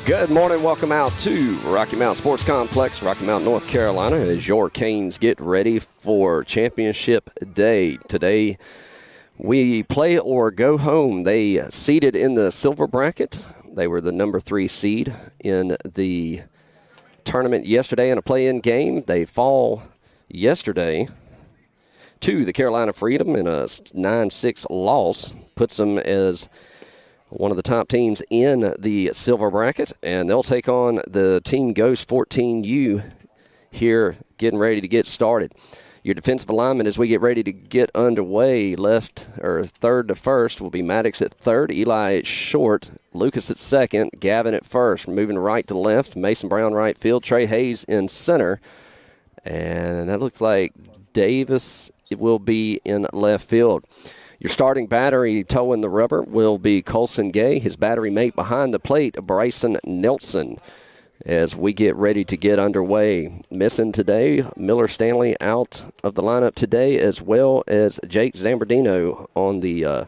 Good morning. Welcome out to Rocky Mount Sports Complex, Rocky Mount, North Carolina, as your Canes get ready for championship day. Today, we play or go home. They seeded in the silver bracket. They were the number 3 seed in the tournament yesterday in a play-in game. They fall yesterday to the Carolina Freedom in a 9-6 loss. Puts them as one of the top teams in the silver bracket, and they'll take on the Team Ghost 14U here getting ready to get started. Your defensive alignment as we get ready to get underway, third to first will be Maddox at third, Eli at short, Lucas at second, Gavin at first. Moving right to left, Mason Brown right field, Trey Hayes in center, and that looks like Davis will be in left field. Your starting battery towing the rubber will be Colson Gay, his battery mate behind the plate, Bryson Nelson, as we get ready to get underway. Missing today, Miller Stanley out of the lineup today, as well as Jake Zambardino on the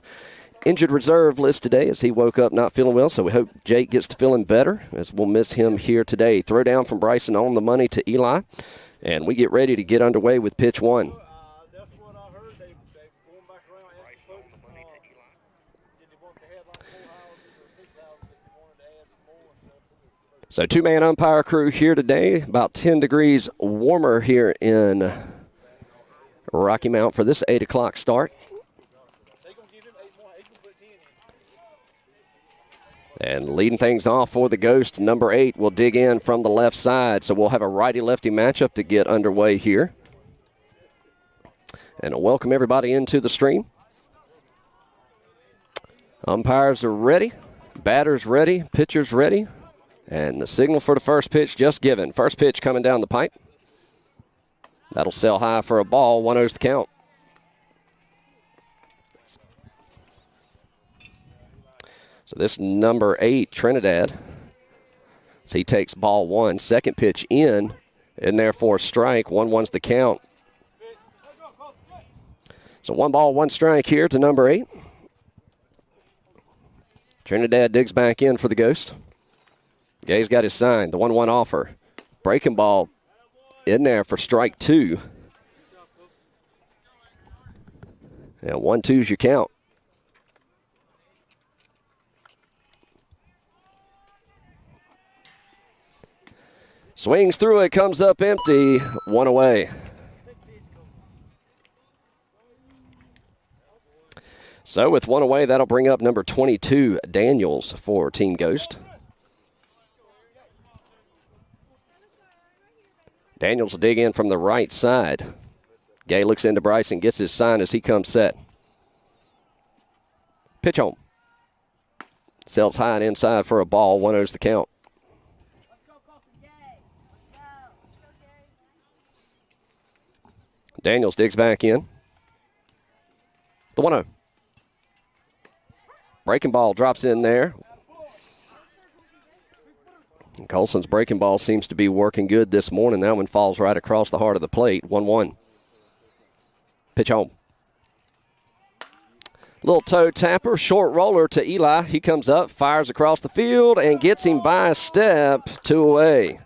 injured reserve list today as he woke up not feeling well, so we hope Jake gets to feeling better as we'll miss him here today. Throw down from Bryson on the money to Eli, and we get ready to get underway with pitch one. So two-man umpire crew here today, about 10 degrees warmer here in Rocky Mount for this 8 o'clock start. And leading things off for the Ghost, number 8 will dig in from the left side. So we'll have a righty-lefty matchup to get underway here. And I'll welcome everybody into the stream. Umpires are ready, batters ready, pitchers ready. And the signal for the first pitch just given. First pitch coming down the pipe. That'll sail high for a ball. 1-0's the count. So this number 8, Trinidad. So he takes ball 1. Second pitch in there for a strike. 1-1's the count. So 1 ball, 1 strike here to number 8. Trinidad digs back in for the Ghost. Gay's got his sign, the 1-1 offer. Breaking ball in there for strike 2. And 1-2's your count. Swings through it, comes up empty, 1 away. So with 1 away, that'll bring up number 22, Daniels, for Team Ghost. Daniels will dig in from the right side. Gay looks into Bryson, gets his sign as he comes set. Pitch home. Sails high and inside for a ball. 1-0's the count. Daniels digs back in. The 1-0. Breaking ball drops in there. Colson's breaking ball seems to be working good this morning. That one falls right across the heart of the plate. 1-1. Pitch home. Little toe tapper, short roller to Eli. He comes up, fires across the field, and gets him by a step. 2 away.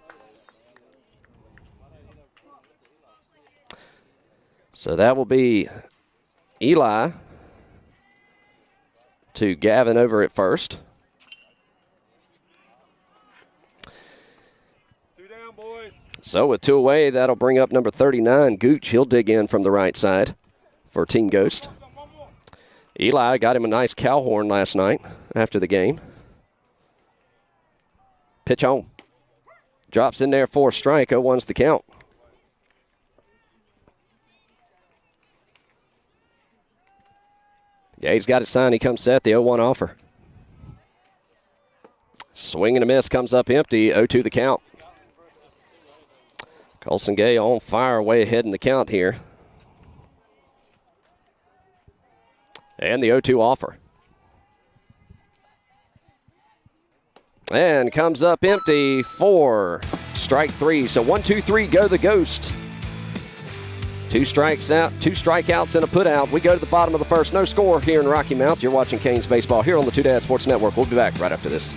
So that will be Eli to Gavin over at first. So with 2 away, that'll bring up number 39, Gooch. He'll dig in from the right side for Team Ghost. Eli got him a nice cow horn last night after the game. Pitch home. Drops in there for a strike. 0-1's the count. Yeah, he's got it signed. He comes set. The 0-1 offer. Swing and a miss, comes up empty. 0-2 the count. Colson Gay on fire, way ahead in the count here. And the 0-2 offer. And comes up empty for strike 3. So 1-2-3, go the Ghost. 2 strikeouts and a putout. We go to the bottom of the first. No score here in Rocky Mount. You're watching Canes baseball here on the Two Dad Sports Network. We'll be back right after this.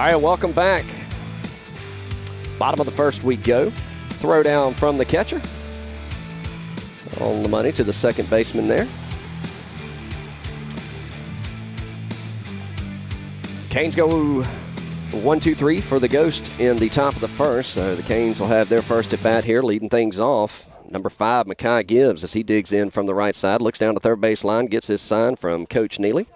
right, welcome back. Bottom of the first we go. Throw down from the catcher. On the money to the second baseman there. Canes go 1-2-3 for the Ghost in the top of the first. So the Canes will have their first at bat here, leading things off. Number 5, Makai Gibbs, as he digs in from the right side, looks down the third base line, gets his sign from Coach Neely.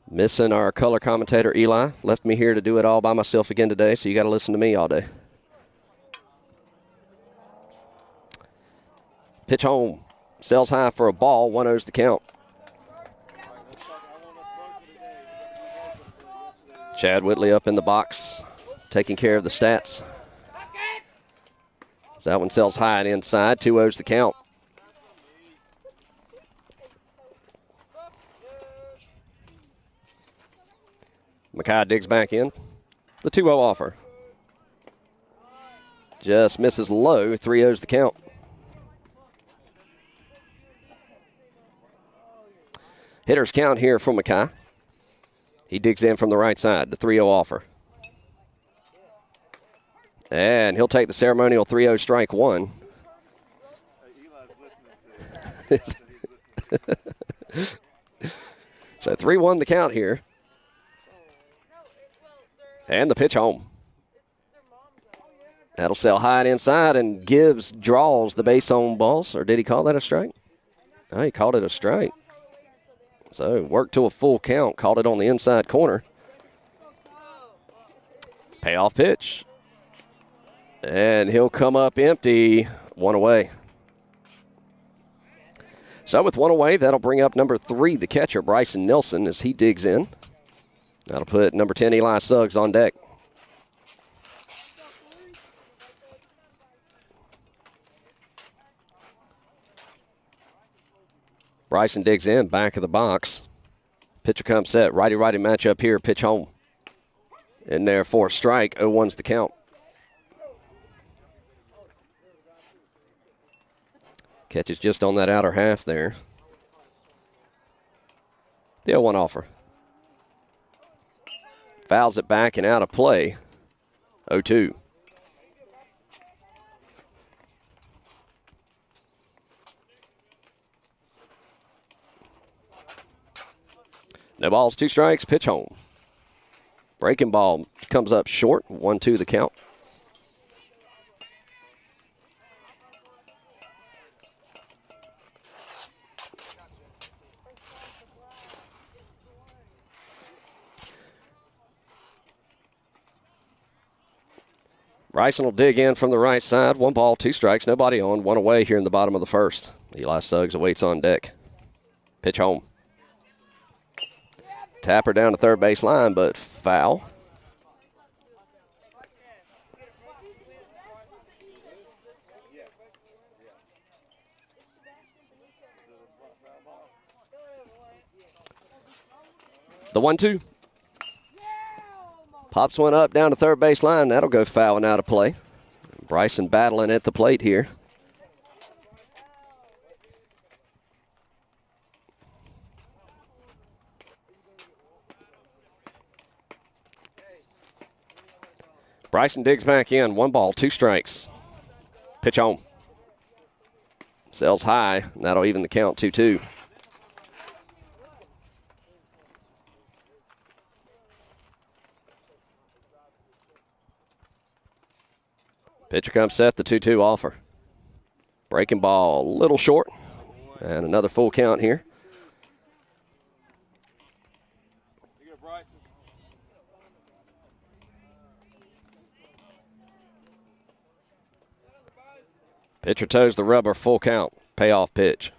Missing our color commentator, Eli. Left me here to do it all by myself again today, so you got to listen to me all day. Pitch home. Sails high for a ball. 1-0's the count. Chad Whitley up in the box, taking care of the stats. So that one sails high and inside. 2-0's the count. Makai digs back in. The 2-0 offer. Just misses low. 3-0's the count. Hitter's count here from Makai. He digs in from the right side. The 3-0 offer. And he'll take the ceremonial 3-0 strike one. So 3-1 the count here. And the pitch home. That'll sail high and inside, and Gibbs draws the base on balls. Or did he call that a strike? Oh, he called it a strike. So worked to a full count, called it on the inside corner. Payoff pitch. And he'll come up empty. 1 away. So with 1 away, that'll bring up number 3, the catcher, Bryson Nelson, as he digs in. That'll put number 10, Eli Suggs, on deck. Bryson digs in, back of the box. Pitcher comes set. Righty-righty matchup here. Pitch home. In there for a strike. 0-1's the count. Catches just on that outer half there. The 0-1 offer. Fouls it back and out of play. 0-2. No balls, 2 strikes, pitch home. Breaking ball comes up short. 1-2 the count. Bryson will dig in from the right side. 1 ball, 2 strikes, nobody on. 1 away here in the bottom of the first. Eli Suggs awaits on deck. Pitch home. Tapper down the third base line, but foul. The 1-2. Pops one up down the third base line. That'll go foul and out of play. Bryson battling at the plate here. Bryson digs back in. 1 ball, 2 strikes. Pitch home. Sails high. And that'll even the count. 2-2. Pitcher comes set, the 2-2 offer. Breaking ball a little short. And another full count here. Pitcher toes the rubber, full count. Payoff pitch.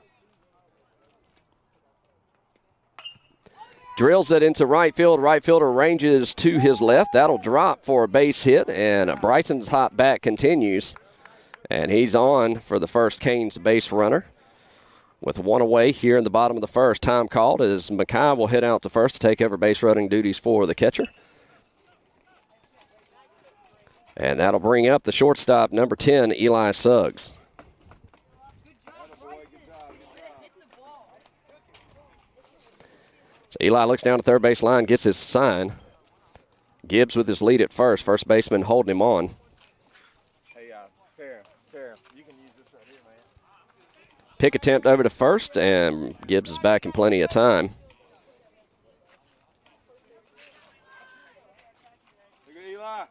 Drills it into right field. Right fielder ranges to his left. That'll drop for a base hit, and Bryson's hot bat continues. And he's on for the first Canes base runner. With 1 away here in the bottom of the first. Time called as Makai will head out to first to take over base running duties for the catcher. And that'll bring up the shortstop, number 10, Eli Suggs. So Eli looks down the third base line, gets his sign. Gibbs with his lead at first. First baseman holding him on. Hey, fair. You can use this right here, man. Pick attempt over to first, and Gibbs is back in plenty of time. Look at Eli.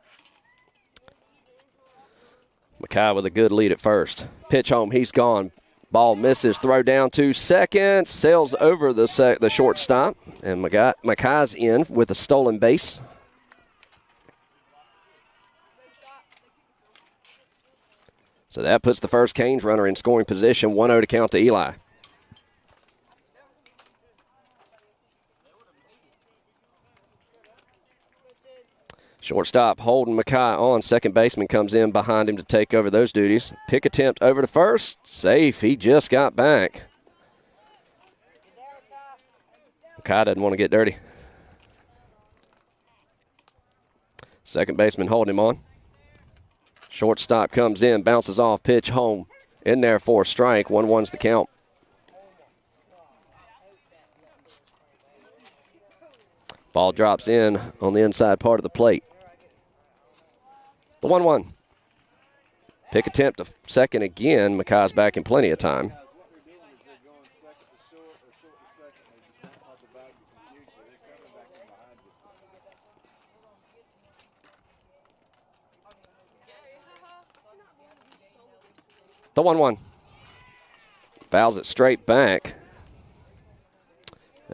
Mackay with a good lead at first. Pitch home, he's gone. Ball misses, throw down to second, sails over the shortstop, and Mackay's in with a stolen base. So that puts the first Canes runner in scoring position, 1-0 to count to Eli. Shortstop holding Mackay on. Second baseman comes in behind him to take over those duties. Pick attempt over to first. Safe. He just got back. Mackay doesn't want to get dirty. Second baseman holding him on. Shortstop comes in, bounces off, pitch home. In there for a strike. 1-1's the count. Ball drops in on the inside part of the plate. The 1-1. Pick attempt to second again. Mackay's back in plenty of time. The 1-1. Fouls it straight back.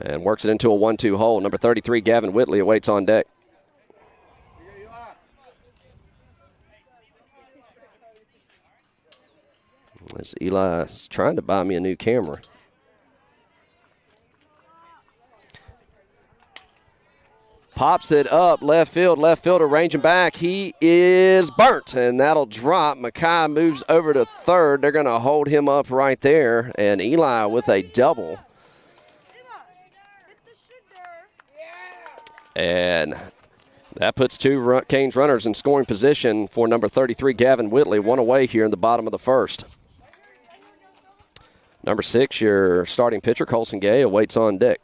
And works it into a 1-2 hole. Number 33, Gavin Whitley, awaits on deck. As Eli is trying to buy me a new camera. Pops it up, left fielder ranging back. He is burnt, and that'll drop. Mackay moves over to third. They're going to hold him up right there, and Eli with a double. And that puts two Canes runners in scoring position for number 33, Gavin Whitley. One away here in the bottom of the first. Number 6, your starting pitcher, Colson Gay, awaits on deck.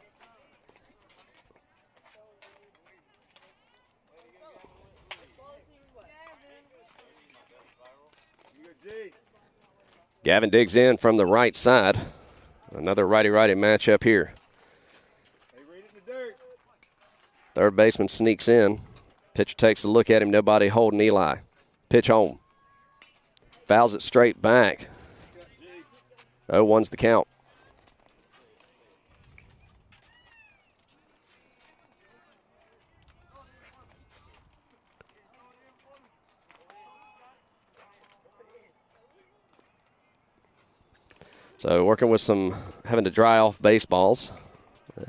Gavin digs in from the right side. Another righty-righty matchup here. Third baseman sneaks in. Pitcher takes a look at him. Nobody holding Eli. Pitch home. Fouls it straight back. 0-1's the count. So working with having to dry off baseballs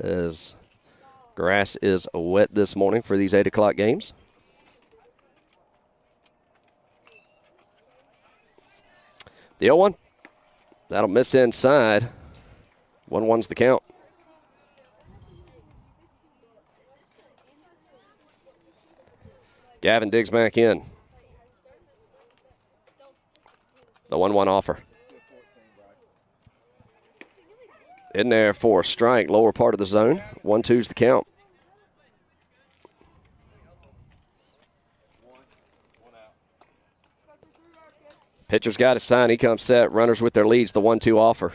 as grass is wet this morning for these 8 o'clock games. The 0-1. That'll miss inside. 1-1's the count. Gavin digs back in. The 1-1 offer. In there for a strike, lower part of the zone. 1-2's the count. Pitcher's got a sign. He comes set. Runners with their leads. The 1-2 offer.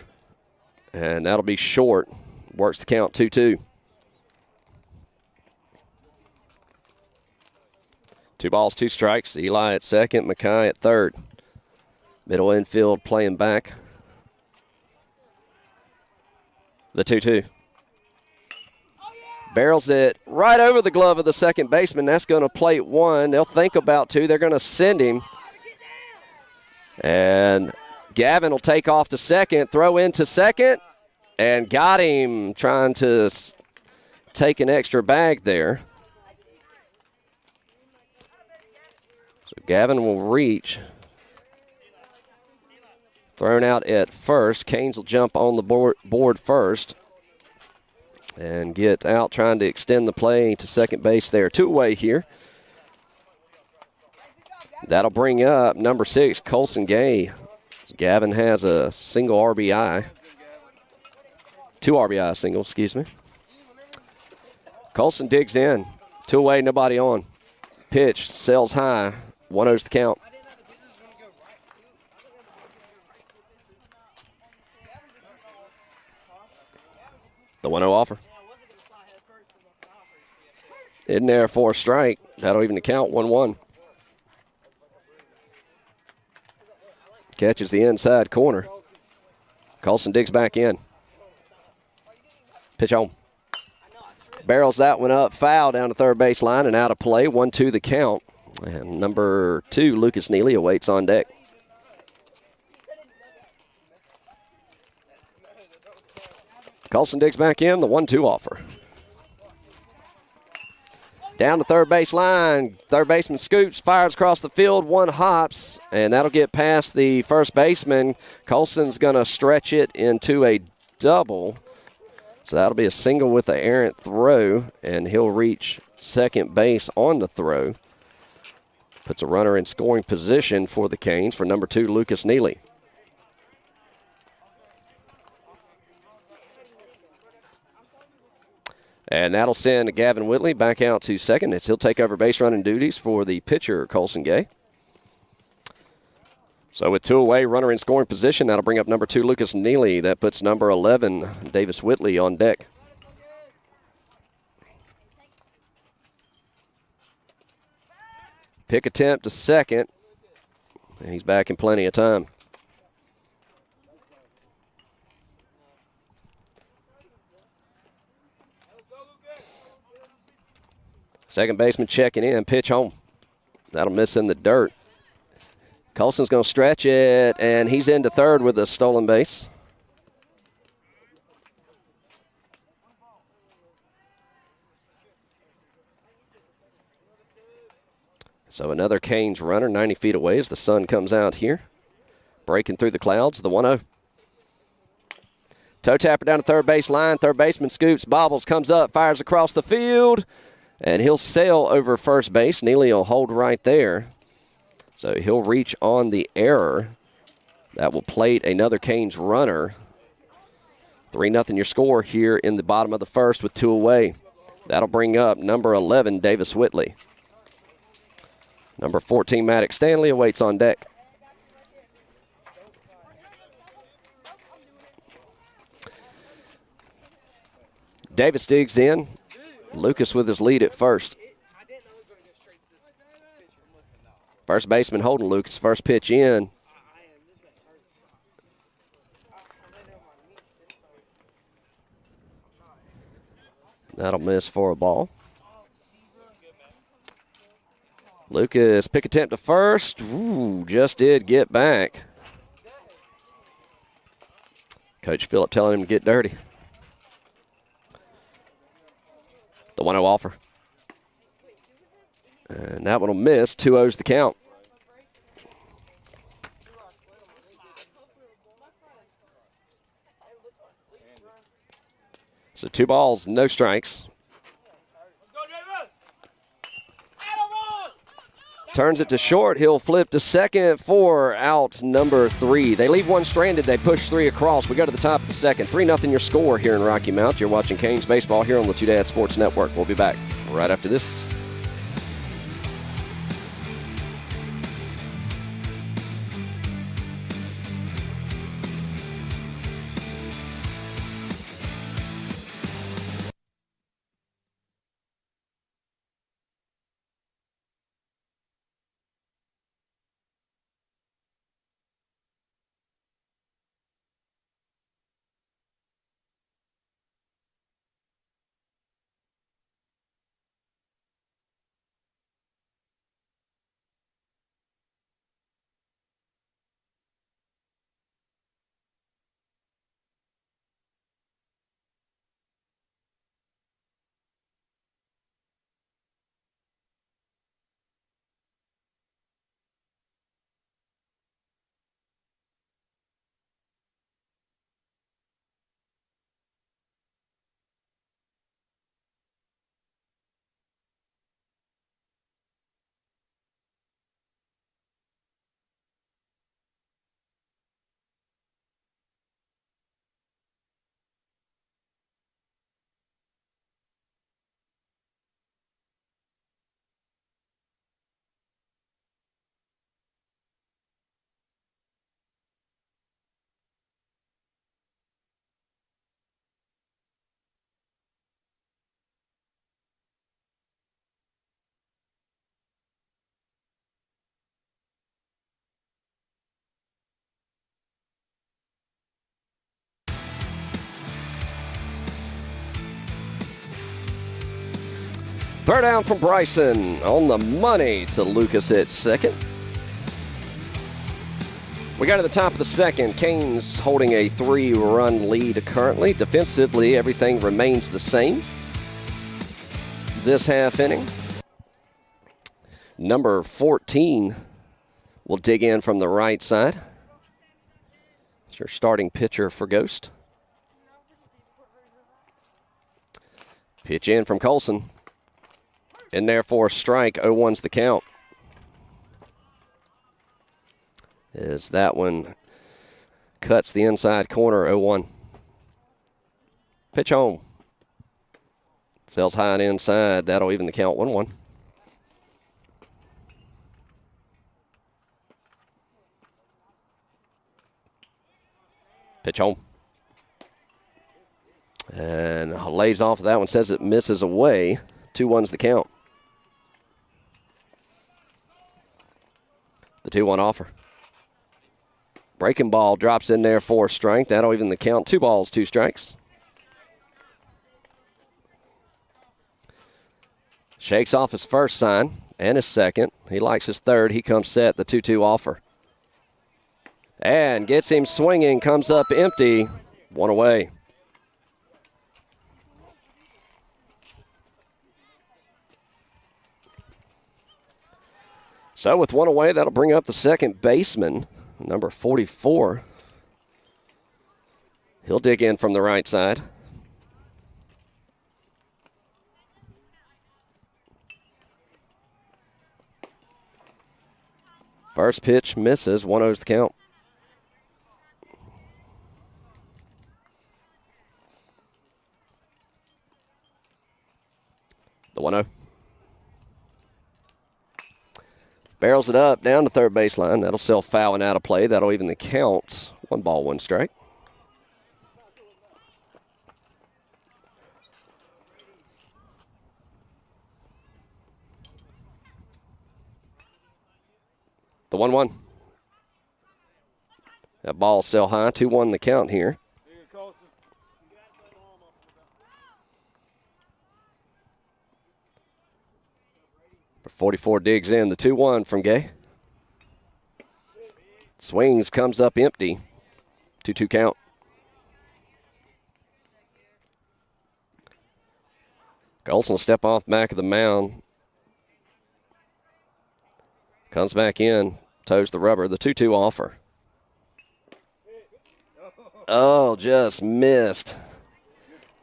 And that'll be short. Works the count 2-2. 2 balls, 2 strikes. Eli at second. Mackay at third. Middle infield playing back. The 2-2. Barrels it right over the glove of the second baseman. That's going to plate 1. They'll think about 2. They're going to send him. And Gavin will take off to second, throw into second, and got him trying to take an extra bag there. So Gavin will reach. Thrown out at first. Canes will jump on the board first and get out trying to extend the play to second base there. 2 away here. That'll bring up number 6, Colson Gay. Gavin has a single RBI. 2 RBI single, excuse me. Colson digs in. 2 away, nobody on. Pitch, sails high. 1-0's the count. The 1-0 offer. In there for a strike. That'll even the count, 1-1. Catches the inside corner. Colson digs back in. Pitch on. Barrels that one up. Foul down the third base line and out of play. 1-2 the count. And number 2, Lucas Neely, awaits on deck. Colson digs back in. The 1-2 offer. Down the third base line. Third baseman scoots, fires across the field. 1 hops, and that'll get past the first baseman. Colson's going to stretch it into a double. So that'll be a single with an errant throw, and he'll reach second base on the throw. Puts a runner in scoring position for the Canes for number 2, Lucas Neely. And that'll send Gavin Whitley back out to second as he'll take over base running duties for the pitcher, Colson Gay. So with 2 away, runner in scoring position, that'll bring up number 2, Lucas Neely. That puts number 11, Davis Whitley, on deck. Pick attempt to second, and he's back in plenty of time. Second baseman checking in, pitch home. That'll miss in the dirt. Colson's going to stretch it, and he's into third with a stolen base. So another Canes runner 90 feet away as the sun comes out here. Breaking through the clouds, the 1-0. Toe tapper down the third base line. Third baseman scoops, bobbles, comes up, fires across the field, and he'll sail over first base. Neely will hold right there. So he'll reach on the error. That will plate another Canes runner. 3-0 your score here in the bottom of the first with 2 away. That'll bring up number 11, Davis Whitley. Number 14, Maddox Stanley, awaits on deck. Davis digs in. Lucas with his lead at first. First baseman holding Lucas. First pitch in. That'll miss for a ball. Lucas, pick attempt to first. Ooh, just did get back. Coach Phillip telling him to get dirty. The 1-0 offer. And that one will miss. 2-0's the count. So 2 balls, no strikes. Turns it to short. He'll flip to second for out number 3. They leave 1 stranded. They push 3 across. We go to the top of the second. 3-0 your score here in Rocky Mount. You're watching Canes baseball here on the Two Dad Sports Network. We'll be back right after this. Third down from Bryson on the money to Lucas at second. We got to the top of the second. Canes holding a 3-run lead currently. Defensively, everything remains the same this half inning. Number 14 will dig in from the right side. It's your starting pitcher for Ghost. Pitch in from Colson. In there for a strike. 0-1's the count. As that one cuts the inside corner. 0-1. Pitch home. Sails high and inside. That'll even the count. 1-1. Pitch home. And lays off of that one. Says it misses away. 2-1's the count. The 2-1 offer. Breaking ball drops in there for a strike. That'll even the count. 2 balls, 2 strikes. Shakes off his first sign and his second. He likes his third. He comes set. The 2-2 offer. And gets him swinging. Comes up empty. 1 away. So with 1 away, that'll bring up the second baseman, number 44. He'll dig in from the right side. First pitch misses. 1-0's the count. The 1-0. Barrels it up down the third baseline. That'll sell foul and out of play. That'll even the count. 1 ball, 1 strike. The 1-1. That ball sell high. 2-1 the count here. For 44 digs in. The 2-1 from Gay. Swings, comes up empty. 2-2 count. Golson will step off back of the mound. Comes back in. Toes the rubber. The 2-2 offer. Oh, just missed.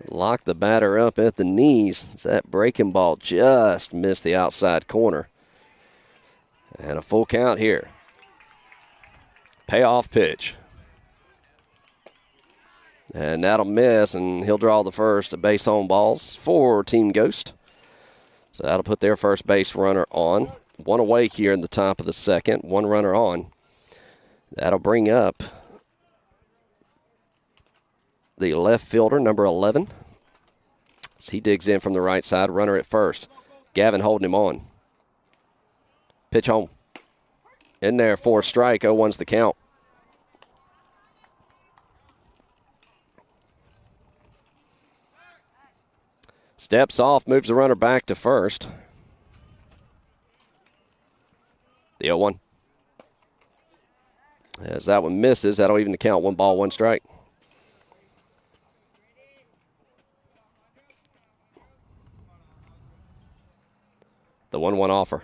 Locked the batter up at the knees. That breaking ball just missed the outside corner. And a full count here. Payoff pitch. And that'll miss, and he'll draw the first base on balls for Team Ghost. So that'll put their first base runner on. 1 away here in the top of the second. 1 runner on. That'll bring up the left fielder, number 11. As he digs in from the right side, runner at first. Gavin holding him on. Pitch home. In there for a strike. 0-1's the count. Steps off, moves the runner back to first. The 0-1. As that one misses, that'll even the count. 1 ball, 1 strike. The 1-1 offer.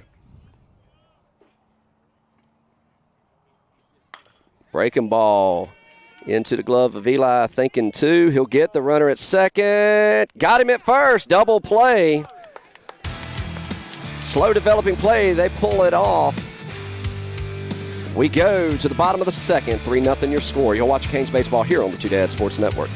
Breaking ball into the glove of Eli, thinking 2. He'll get the runner at second. Got him at first. Double play. Slow developing play. They pull it off. We go to the bottom of the second. 3-0 your score. You'll watch Canes baseball here on the Two Dad Sports Network.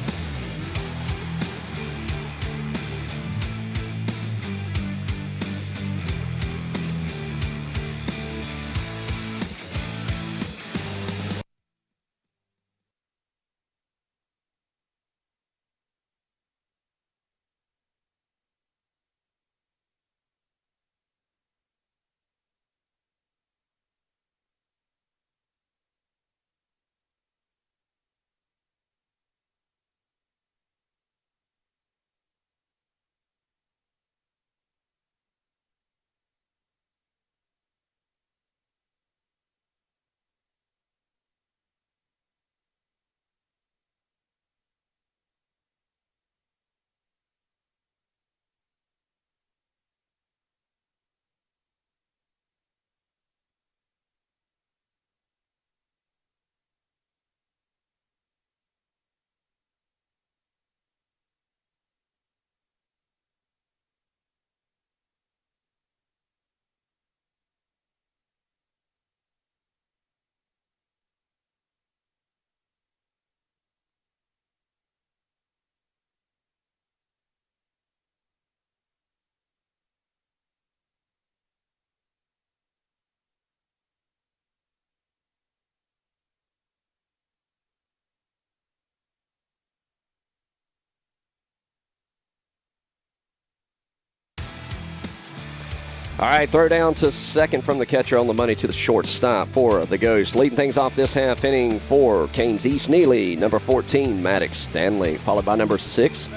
All right, throw down to second from the catcher on the money to the shortstop for the Ghost. Leading things off this half inning for Canes East-Neely, number 14, Maddox Stanley, followed by number 6,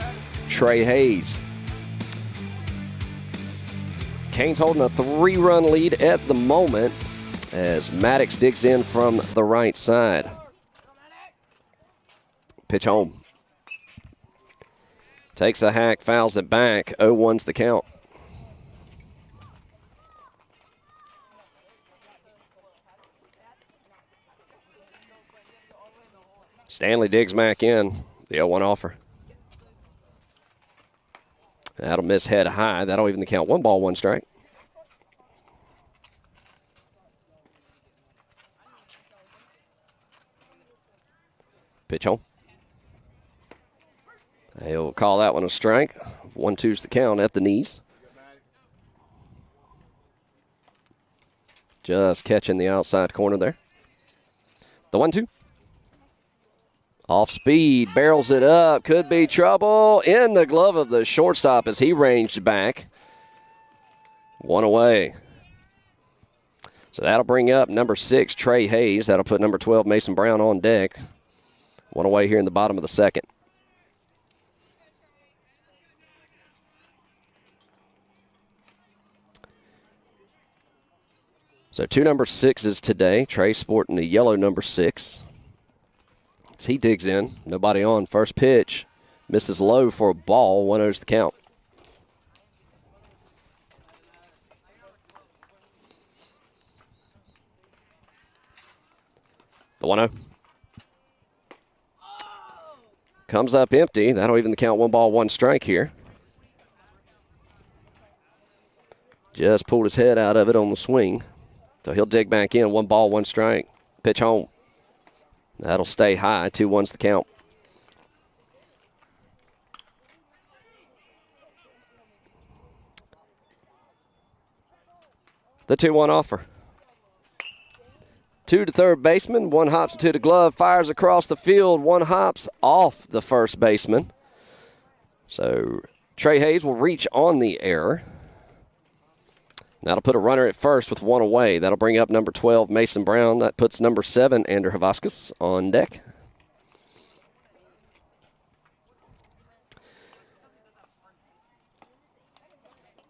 Trey Hayes. Canes holding a 3-run lead at the moment as Maddox digs in from the right side. Pitch home. Takes a hack, fouls it back. 0-1's the count. Stanley digs back in. The 0-1 offer. That'll miss head high. That'll even the count. 1 ball, 1 strike. Pitch home. He'll call that one a strike. 1-2's the count at the knees. Just catching the outside corner there. The 1-2. Off speed, barrels it up. Could be trouble in the glove of the shortstop as he ranged back. 1 away. So that'll bring up number 6, Trey Hayes. That'll put number 12, Mason Brown, on deck. 1 away here in the bottom of the second. So 2 number 6s today. Trey sporting the yellow number 6. As he digs in, nobody on. First pitch, misses low for a ball. 1-0's the count. The 1-0. Comes up empty. That'll even the count. 1 ball, 1 strike here. Just pulled his head out of it on the swing. So he'll dig back in. 1 ball, 1 strike. Pitch home. That'll stay high. 2-1's the count. The 2-1 offer. 2 to third baseman. 1 hops to the glove. Fires across the field. 1 hops off the first baseman. So Trey Hayes will reach on the error. That'll put a runner at first with 1 away. That'll bring up number 12, Mason Brown. That puts number 7, Andrew Havaskas, on deck.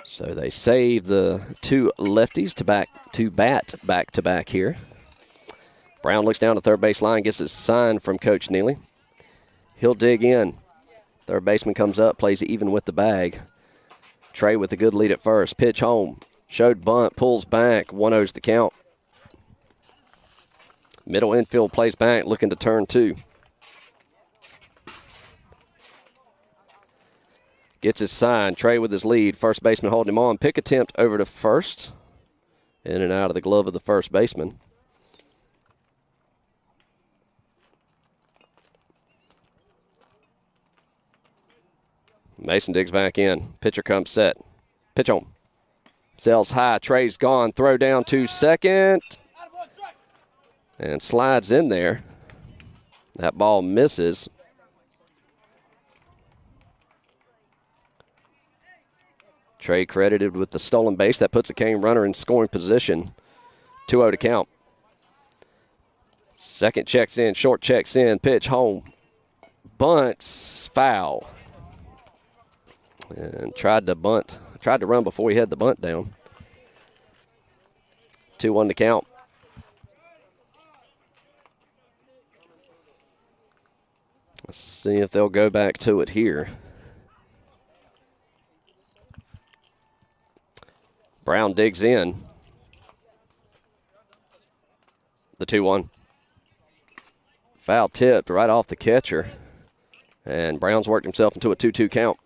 So they save the 2 lefties to bat back-to-back here. Brown looks down the third base line, gets his sign from Coach Neely. He'll dig in. Third baseman comes up, plays even with the bag. Trey with a good lead at first. Pitch home. Showed bunt, pulls back. 1-0's the count. Middle infield plays back, looking to turn 2. Gets his sign. Trey with his lead. First baseman holding him on. Pick attempt over to first. In and out of the glove of the first baseman. Mason digs back in. Pitcher comes set. Pitch home. Sails high. Trey's gone. Throw down to second. And slides in there. That ball misses. Trey credited with the stolen base. That puts a Cane runner in scoring position. 2-0 to count. Second checks in. Short checks in. Pitch home. Bunts. Foul. And tried to bunt. Tried to run before he had the bunt down. 2-1 to count. Let's see if they'll go back to it here. Brown digs in. The 2-1. Foul tipped right off the catcher. And Brown's worked himself into a 2-2 count.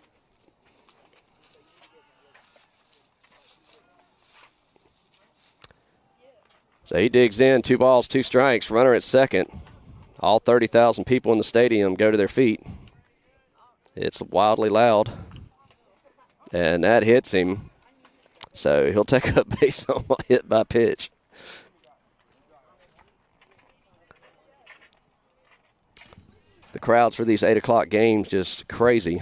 So he digs in, 2 balls, 2 strikes, runner at second. All 30,000 people in the stadium go to their feet. It's wildly loud. And that hits him. So he'll take a base on a hit by pitch. The crowds for these 8 o'clock games just crazy.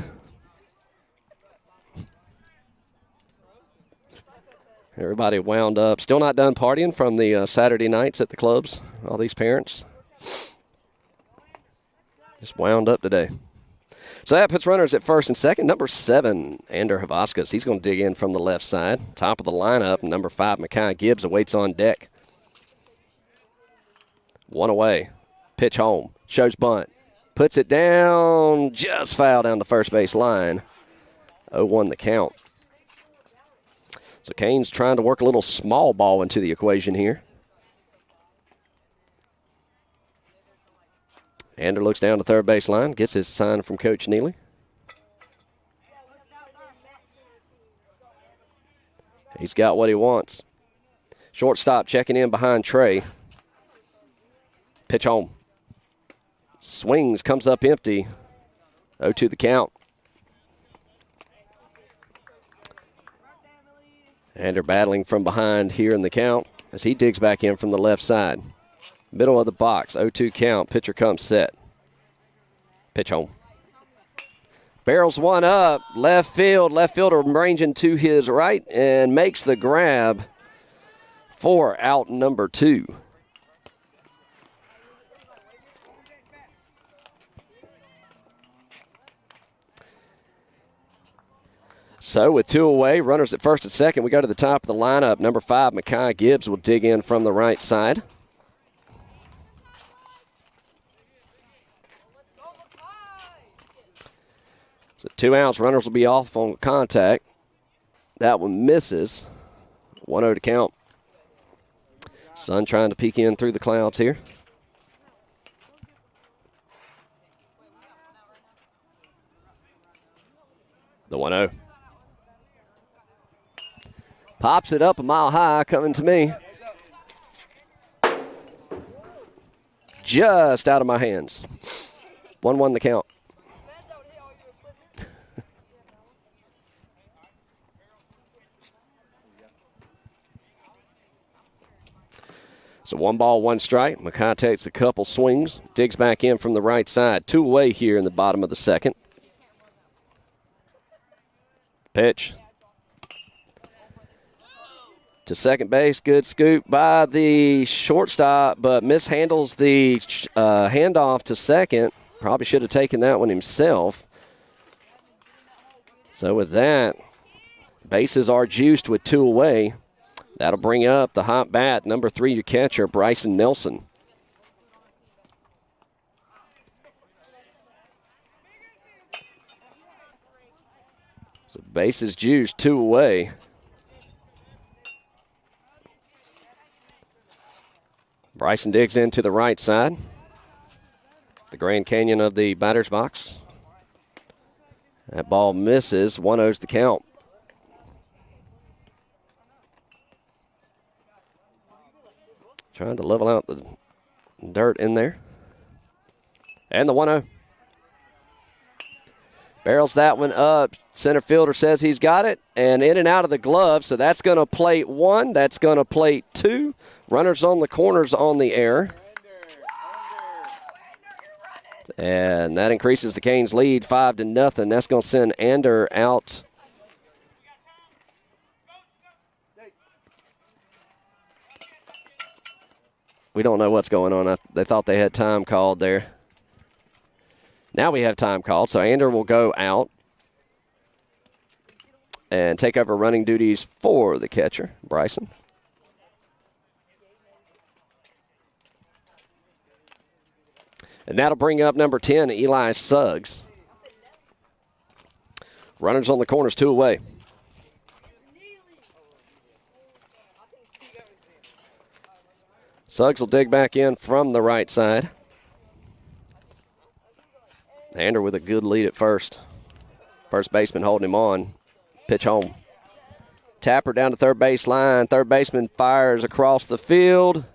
Everybody wound up. Still not done partying from the Saturday nights at the clubs. All these parents. Just wound up today. So that puts runners at first and second. Number 7, Ander Havaskas. He's going to dig in from the left side. Top of the lineup, number 5, Makai Gibbs, awaits on deck. One away. Pitch home. Shows bunt. Puts it down. Just foul down the first base line. 0-1 the count. So Canes trying to work a little small ball into the equation here. Ander looks down the third base line, gets his sign from Coach Neely. He's got what he wants. Shortstop checking in behind Trey. Pitch home. Swings, comes up empty. 0-2 the count. Ander battling from behind here in the count as he digs back in from the left side. Middle of the box, 0-2 count. Pitcher comes set. Pitch home. Barrels one up, left field. Left fielder ranging to his right and makes the grab for out number 2. So with 2 away, runners at first and second, we go to the top of the lineup. Number 5, Makai Gibbs will dig in from the right side. So 2 outs, runners will be off on contact. That one misses. 1-0 to count. Sun trying to peek in through the clouds here. The 1-0. Pops it up a mile high, coming to me. Just out of my hands. 1-1 the count. So 1 ball, 1 strike. Makai takes a couple swings, digs back in from the right side. 2 away here in the bottom of the second. Pitch. To second base, good scoop by the shortstop, but mishandles the handoff to second. Probably should have taken that one himself. So with that, bases are juiced with 2 away. That'll bring up the hot bat, number 3, your catcher, Bryson Nelson. So bases juiced, 2 away. Bryson digs into the right side. The Grand Canyon of the batter's box. That ball misses. 1-0's the count. Trying to level out the dirt in there. And the 1-0. Barrels that one up. Center fielder says he's got it. And in and out of the glove. So that's going to plate 1. That's going to plate 2. Runners on the corners on the air. And that increases the Canes' lead 5-0. That's going to send Ander out. We don't know what's going on. They thought they had time called there. Now we have time called, so Ander will go out and take over running duties for the catcher, Bryson. And that'll bring up number 10, Eli Suggs. Runners on the corners, 2 away. Suggs will dig back in from the right side. Ander with a good lead at first. First baseman holding him on. Pitch home. Tapper down to third base line. Third baseman fires across the field.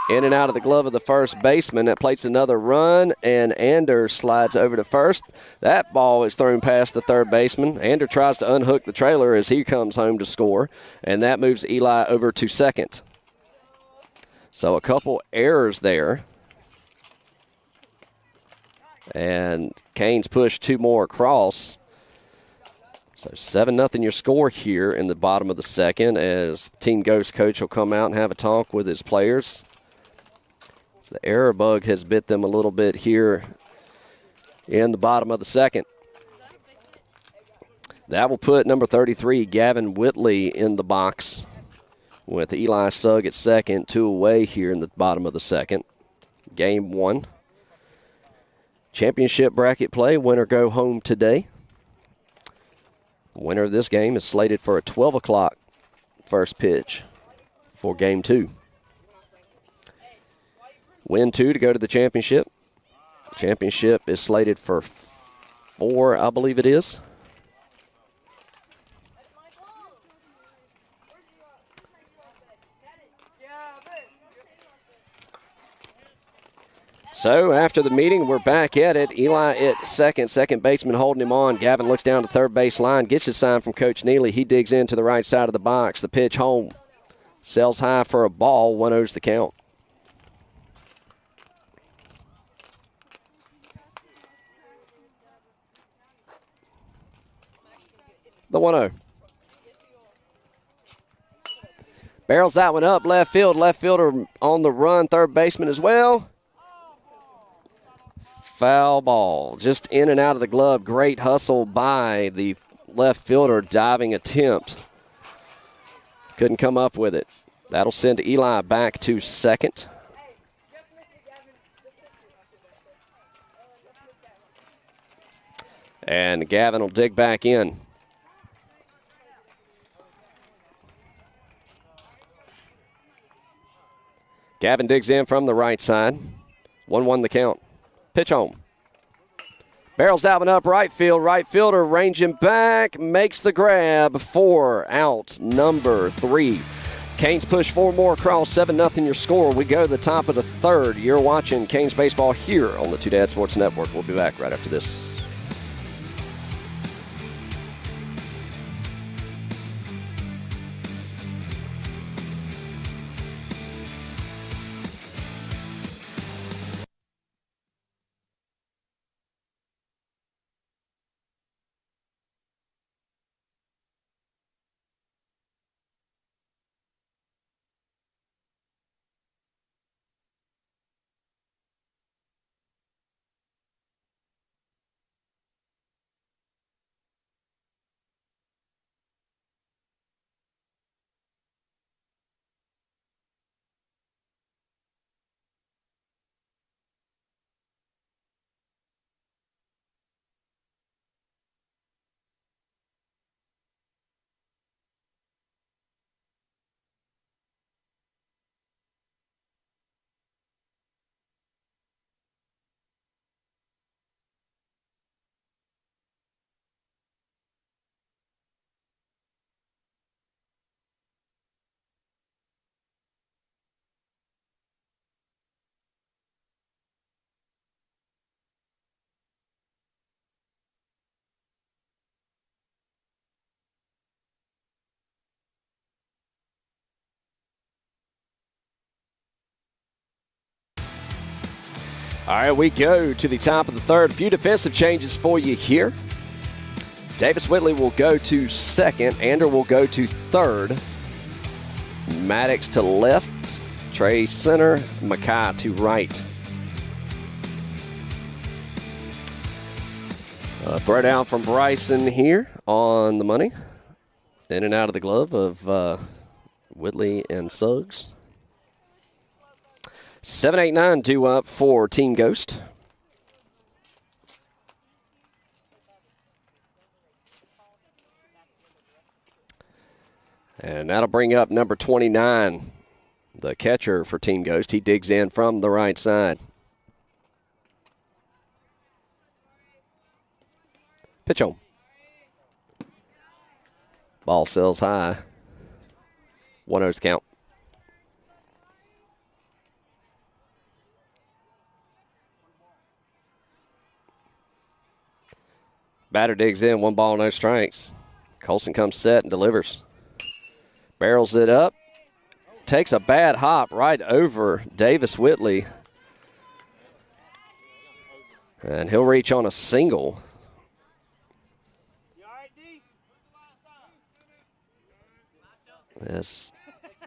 In and out of the glove of the first baseman. That plates another run, and Ander slides over to first. That ball is thrown past the third baseman. Ander tries to unhook the trailer as he comes home to score, and that moves Eli over to second. So a couple errors there. And Canes push 2 more across. So 7-0 your score here in the bottom of the second as Team Ghost coach will come out and have a talk with his players. So the error bug has bit them a little bit here in the bottom of the second. That will put number 33, Gavin Whitley, in the box with Eli Sugg at second, 2 away here in the bottom of the second. Game 1. Championship bracket play, winner go home today. Winner of this game is slated for a 12 o'clock first pitch for Game 2. Win 2 to go to the championship. Championship is slated for 4, I believe it is. So after the meeting, we're back at it. Eli at second baseman holding him on. Gavin looks down to third base line, gets his sign from Coach Neely. He digs into the right side of the box. The pitch home. Sails high for a ball. 1-0's the count. The 1-0. Barrels that one up left field. Left fielder on the run. Third baseman as well. Foul ball. Just in and out of the glove. Great hustle by the left fielder. Diving attempt. Couldn't come up with it. That'll send Eli back to second. And Gavin will dig back in. Gavin digs in from the right side. 1-1 the count. Pitch home. Barrels that one up right field. Right fielder ranging back. Makes the grab. 4 out. Number 3. Canes push 4 more across. 7-0 your score. We go to the top of the third. You're watching Canes baseball here on the Two Dad Sports Network. We'll be back right after this. All right, we go to the top of the third. A few defensive changes for you here. Davis Whitley will go to second. Ander will go to third. Maddox to left. Trey center. Mackay to right. Throw down from Bryson here on the money. In and out of the glove of Whitley and Suggs. 7-8-9 due up for Team Ghost. And that'll bring up number 29, the catcher for Team Ghost. He digs in from the right side. Pitch home. Ball sails high. 1-0's count. Batter digs in, 1 ball, no strikes. Colson comes set and delivers. Barrels it up. Takes a bad hop right over Davis Whitley. And he'll reach on a single. Yes.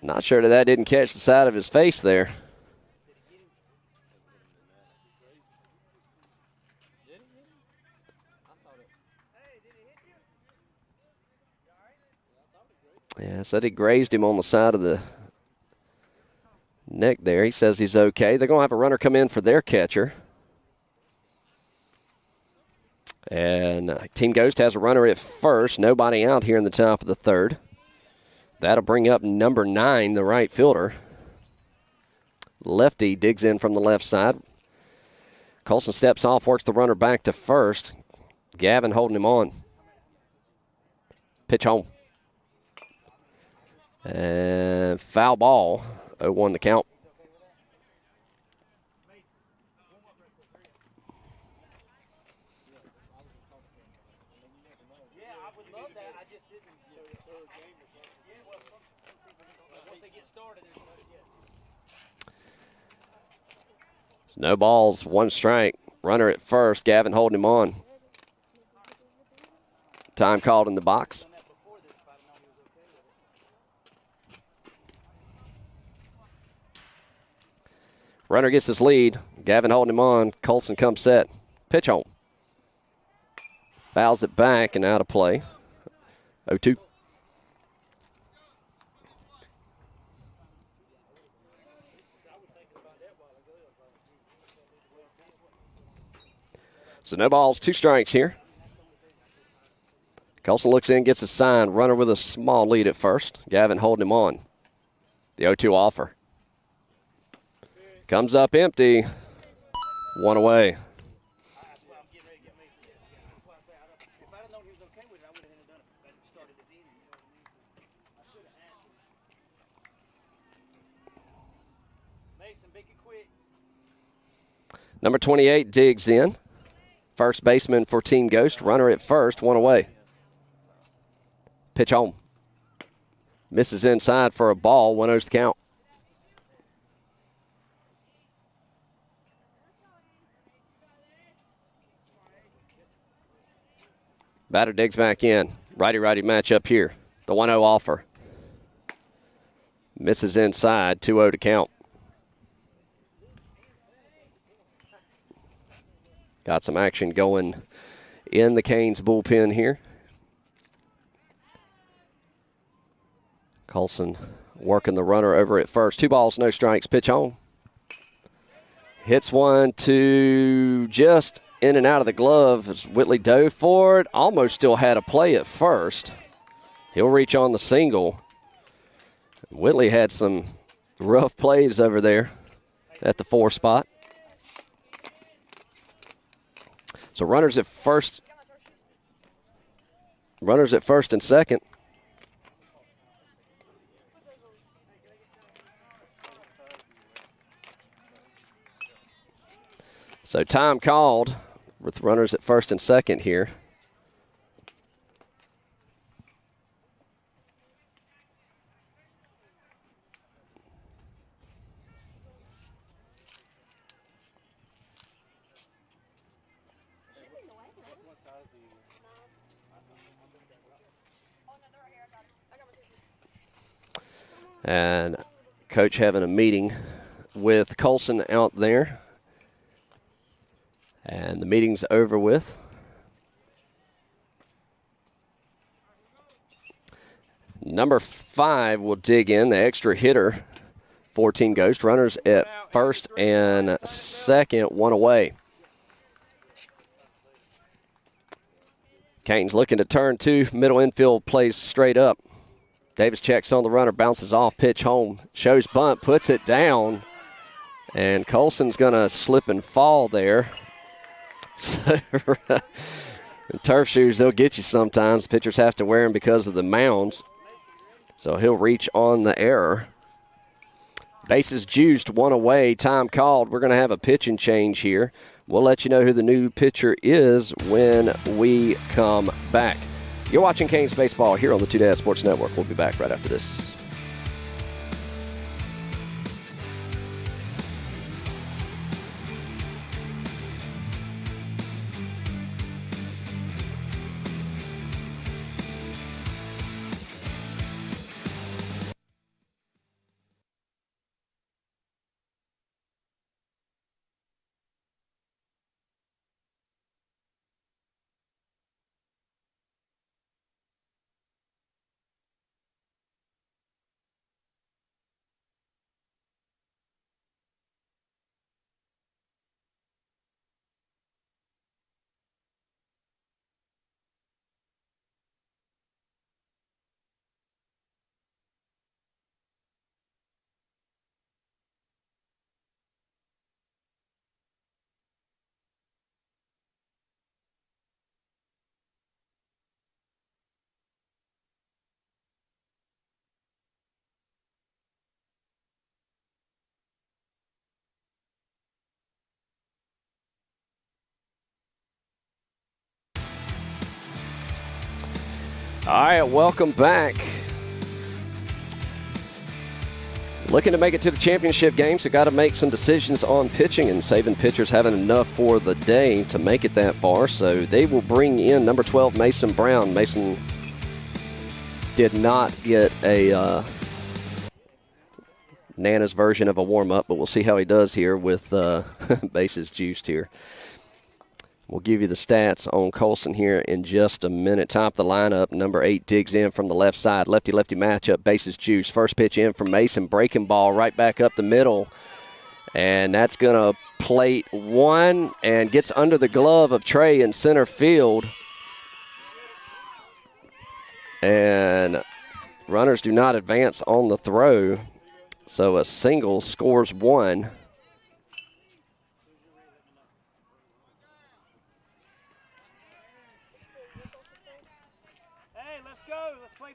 Not sure that didn't catch the side of his face there. Yeah, said he grazed him on the side of the neck there. He says he's okay. They're going to have a runner come in for their catcher. And Team Ghost has a runner at first. Nobody out here in the top of the third. That'll bring up number 9, the right fielder. Lefty digs in from the left side. Colson steps off, works the runner back to first. Gavin holding him on. Pitch home. And foul ball. 0-1 to count. No balls, 1 strike. Runner at first. Gavin holding him on. Time called in the box. Runner gets his lead. Gavin holding him on. Colson comes set. Pitch home. Fouls it back and out of play. 0-2. So no balls, 2 strikes here. Colson looks in, gets a sign. Runner with a small lead at first. Gavin holding him on. The 0-2 offer. Comes up empty. 1 away. Number 28 digs in. First baseman for Team Ghost. Runner at first, 1 away. Pitch home. Misses inside for a ball. 1-0's the count. Batter digs back in. Righty-righty matchup here. The 1-0 offer. Misses inside. 2-0 to count. Got some action going in the Canes bullpen here. Colson working the runner over at first. 2 balls, no strikes. Pitch on. Hits one to just in and out of the glove as Whitley dove for it. Almost still had a play at first. He'll reach on the single. Whitley had some rough plays over there at the 4 spot. So runners at first and second. So time called with runners at first and second here. And coach having a meeting with Colson out there. And the meeting's over with. Number 5 will dig in, the extra hitter for Team Ghost. Runners at first and second, 1 away. Canes looking to turn 2. Middle infield plays straight up. Davis checks on the runner, bounces off, pitch home. Shows bunt, puts it down. And Colson's going to slip and fall there. So, in turf shoes, they'll get you sometimes. Pitchers have to wear them because of the mounds. So he'll reach on the error. Bases juiced, 1 away, time called. We're going to have a pitching change here. We'll let you know who the new pitcher is when we come back. You're watching Canes Baseball here on the Two Dad Sports Network. We'll be back right after this. All right, welcome back. Looking to make it to the championship game, so got to make some decisions on pitching, and saving pitchers having enough for the day to make it that far. So they will bring in number 12, Mason Brown. Mason did not get a Nana's version of a warm-up, but we'll see how he does here with bases juiced here. We'll give you the stats on Colson here in just a minute. Top of the lineup, number 8 digs in from the left side. Lefty-lefty matchup, bases juice. First pitch in from Mason, breaking ball right back up the middle. And that's going to plate one and gets under the glove of Trey in center field. And runners do not advance on the throw. So a single scores one.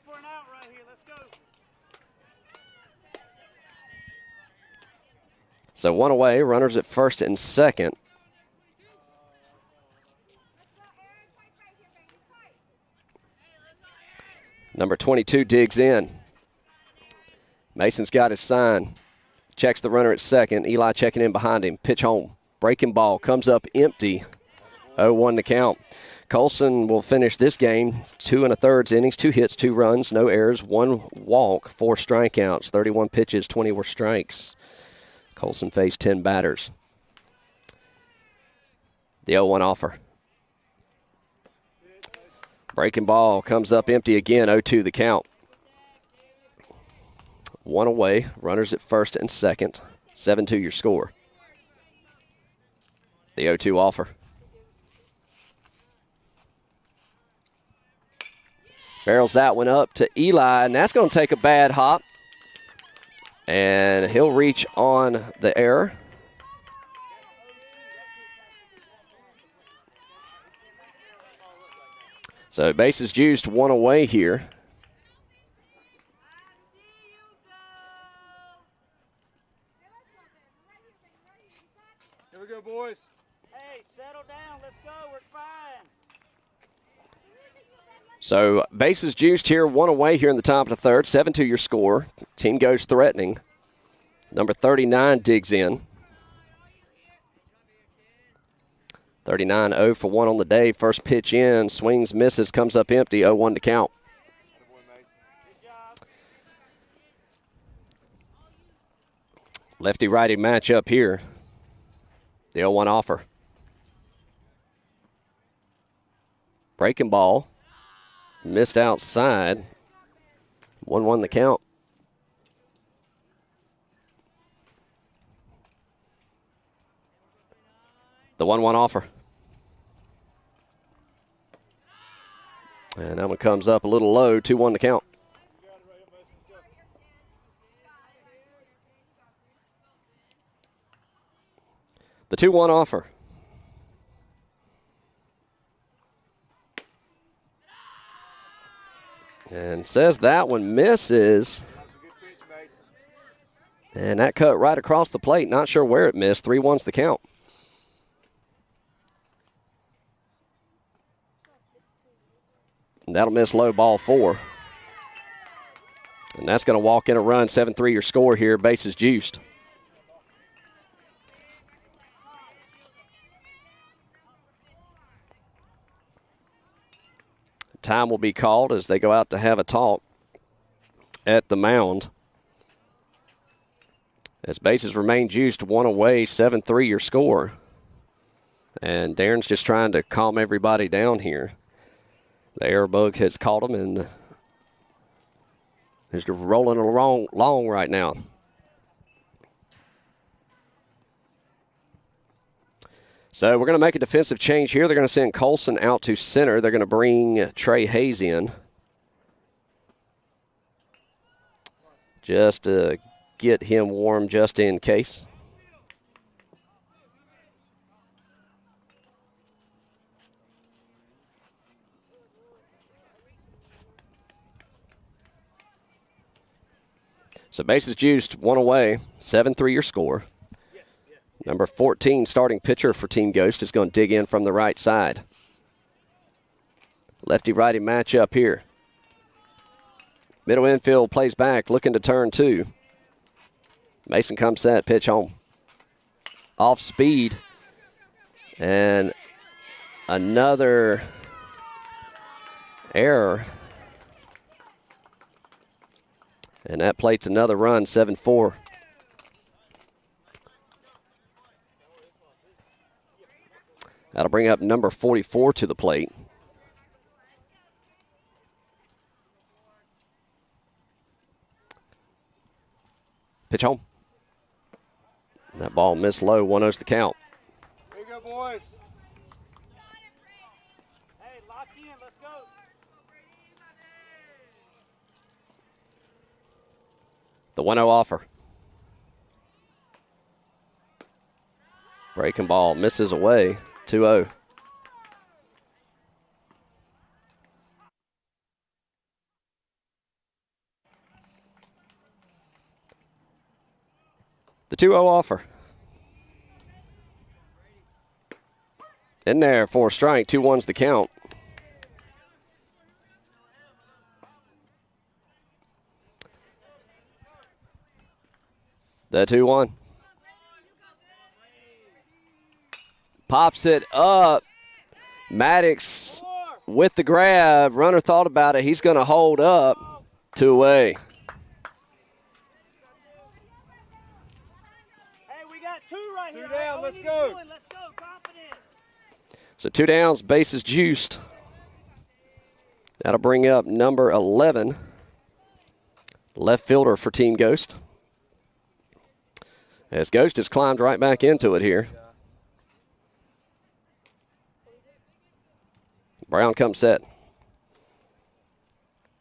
For an out right here. Let's go. So one away, runners at first and second. Number 22 digs in. Mason's got his sign. Checks the runner at second. Eli checking in behind him. Pitch home. Breaking ball comes up empty. 0-1 to count. Colson will finish this game 2 1/3 innings, 2 hits, 2 runs, no errors, 1 walk, 4 strikeouts, 31 pitches, 20 were strikes. Colson faced 10 batters. The 0-1 offer. Breaking ball comes up empty again, 0-2 the count. 1 away, runners at first and second, 7-2 your score. The 0-2 offer. Barrels that one up to Eli, and that's going to take a bad hop. And he'll reach on the error. So bases juiced, 1 away here. Here we go, boys. Hey, settle down. Let's go. We're fine. So bases juiced here, 1 away here in the top of the third. 7-2 your score. Team goes threatening. Number 39 digs in. 39 0 for 1 on the day. First pitch in, swings, misses, comes up empty. 0-1 to count. Lefty-righty matchup here. The 0-1 offer. Breaking ball. Missed outside. 1-1 the count. The 1-1 offer. And that one comes up a little low. 2-1 to count. The 2-1 offer. And says that one misses. And that cut right across the plate. Not sure where it missed. 3-1's the count. And that'll miss low, ball 4. And that's going to walk in a run. 7-3 your score here. Bases juiced. Time will be called as they go out to have a talk at the mound. As bases remain juiced, 1 away, 7-3 your score. And Darren's just trying to calm everybody down here. The air bug has caught him and is rolling along right now. So we're going to make a defensive change here. They're going to send Colson out to center. They're going to bring Trey Hayes in. Just to get him warm just in case. So bases juiced, 1 away, 7-3 your score. Number 14, starting pitcher for Team Ghost, is going to dig in from the right side. Lefty-righty matchup here. Middle infield plays back, looking to turn 2. Mason comes set, pitch home. Off speed. And another error. And that plates another run, 7-4. That'll bring up number 44 to the plate. Pitch home. That ball missed low, 1-0's the count. Here you go, boys. Hey, lock in. Let's go. The 1-0 offer. Breaking ball misses away, 2-0. The 2-0 offer. In there for a strike, 2-1's the count. The 2-1. Pops it up. Maddox with the grab. Runner thought about it. He's going to hold up. 2 away. Hey, we got 2 right here. Two down, All we let's need go. is one. Let's go. Confidence. So 2 downs, bases juiced. That'll bring up number 11, left fielder for Team Ghost. As Ghost has climbed right back into it here. Brown comes set.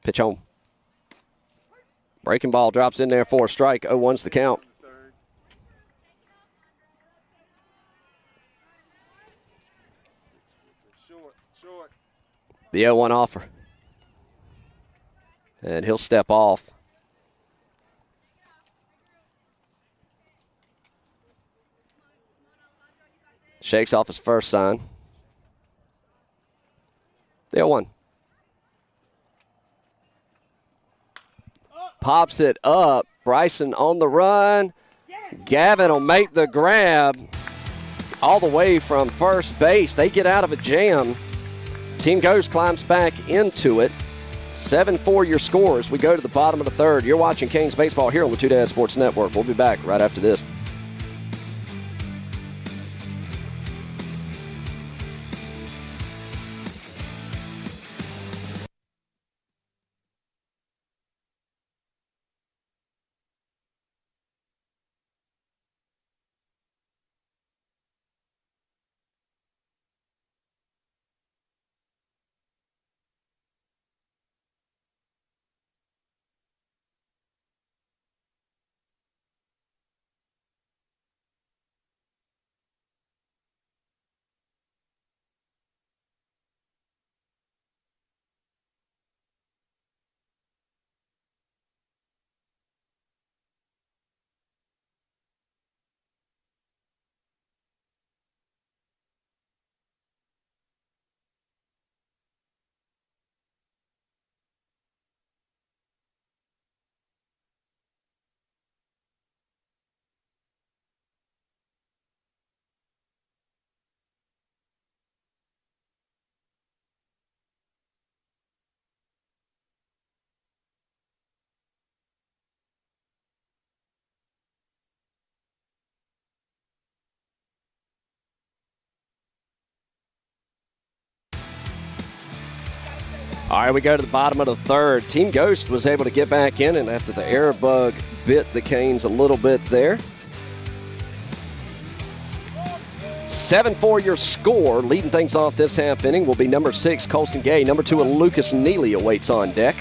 Pitch home. Breaking ball drops in there for a strike. 0-1's the count. Short. The 0-1 offer. And he'll step off. Shakes off his first sign. The 0-1. Pops it up. Bryson on the run. Gavin will make the grab all the way from first base. They get out of a jam. Team Ghost climbs back into it. 7-4 your scores. We go to the bottom of the third. You're watching Canes Baseball here on the Two Dads Sports Network. We'll be back right after this. All right, we go to the bottom of the third. Team Ghost was able to get back in, and after the air bug bit the Canes a little bit there. 7-4 your score. Leading things off this half inning will be number 6, Colson Gay. Number 2, Lucas-Neely awaits on deck.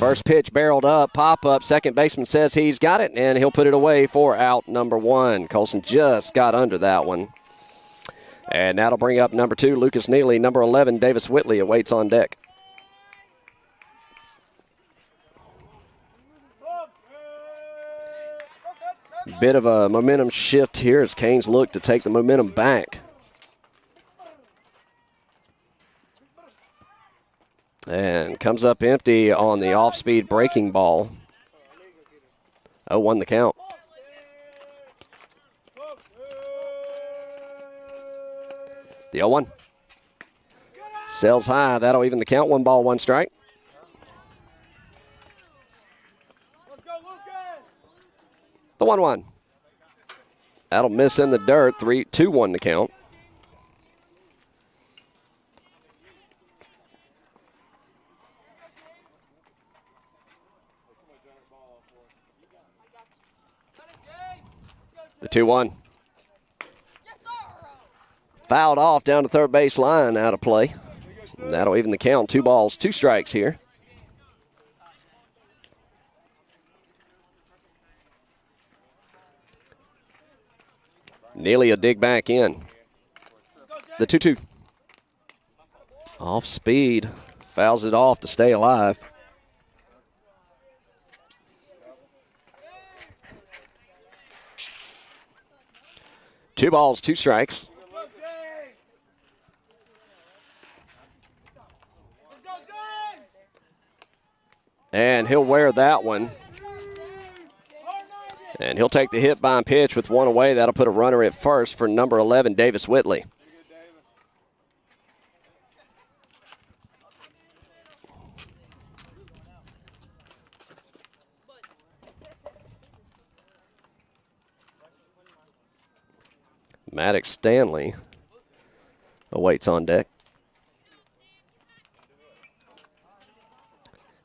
First pitch barreled up, pop up. Second baseman says he's got it, and he'll put it away for out number 1. Colson just got under that one. And that'll bring up number 2, Lucas-Neely. Number 11, Davis Whitley awaits on deck. Bit of a momentum shift here as Canes look to take the momentum back. And comes up empty on the off-speed breaking ball. 0-1 the count. The 0-1. Sails high. That'll even the count. 1 ball, 1 strike. The 1-1. That'll miss in the dirt. 2-1 the count. The 2-1. Fouled off down the third base line, out of play. And that'll even the count. 2 balls, 2 strikes here. Neely a dig back in. The 2-2. Off speed. Fouls it off to stay alive. Two balls, 2 strikes. And he'll wear that one. And he'll take the hit by pitch with 1 away. That'll put a runner at first for number 11, Davis Whitley. Maddox Stanley awaits on deck.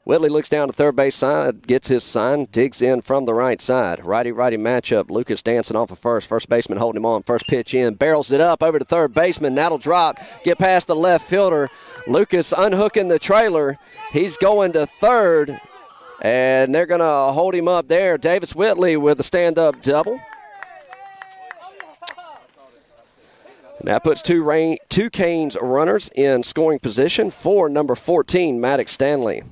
Whitley looks down to third base side, gets his sign, digs in from the right side. Righty-righty matchup. Lucas dancing off of first. First baseman holding him on. First pitch in. Barrels it up over to third baseman. That'll drop. Get past the left fielder. Lucas unhooking the trailer. He's going to third. And they're going to hold him up there. Davis Whitley with a stand-up double. And that puts two Canes runners in scoring position for number 14, Maddox Stanley.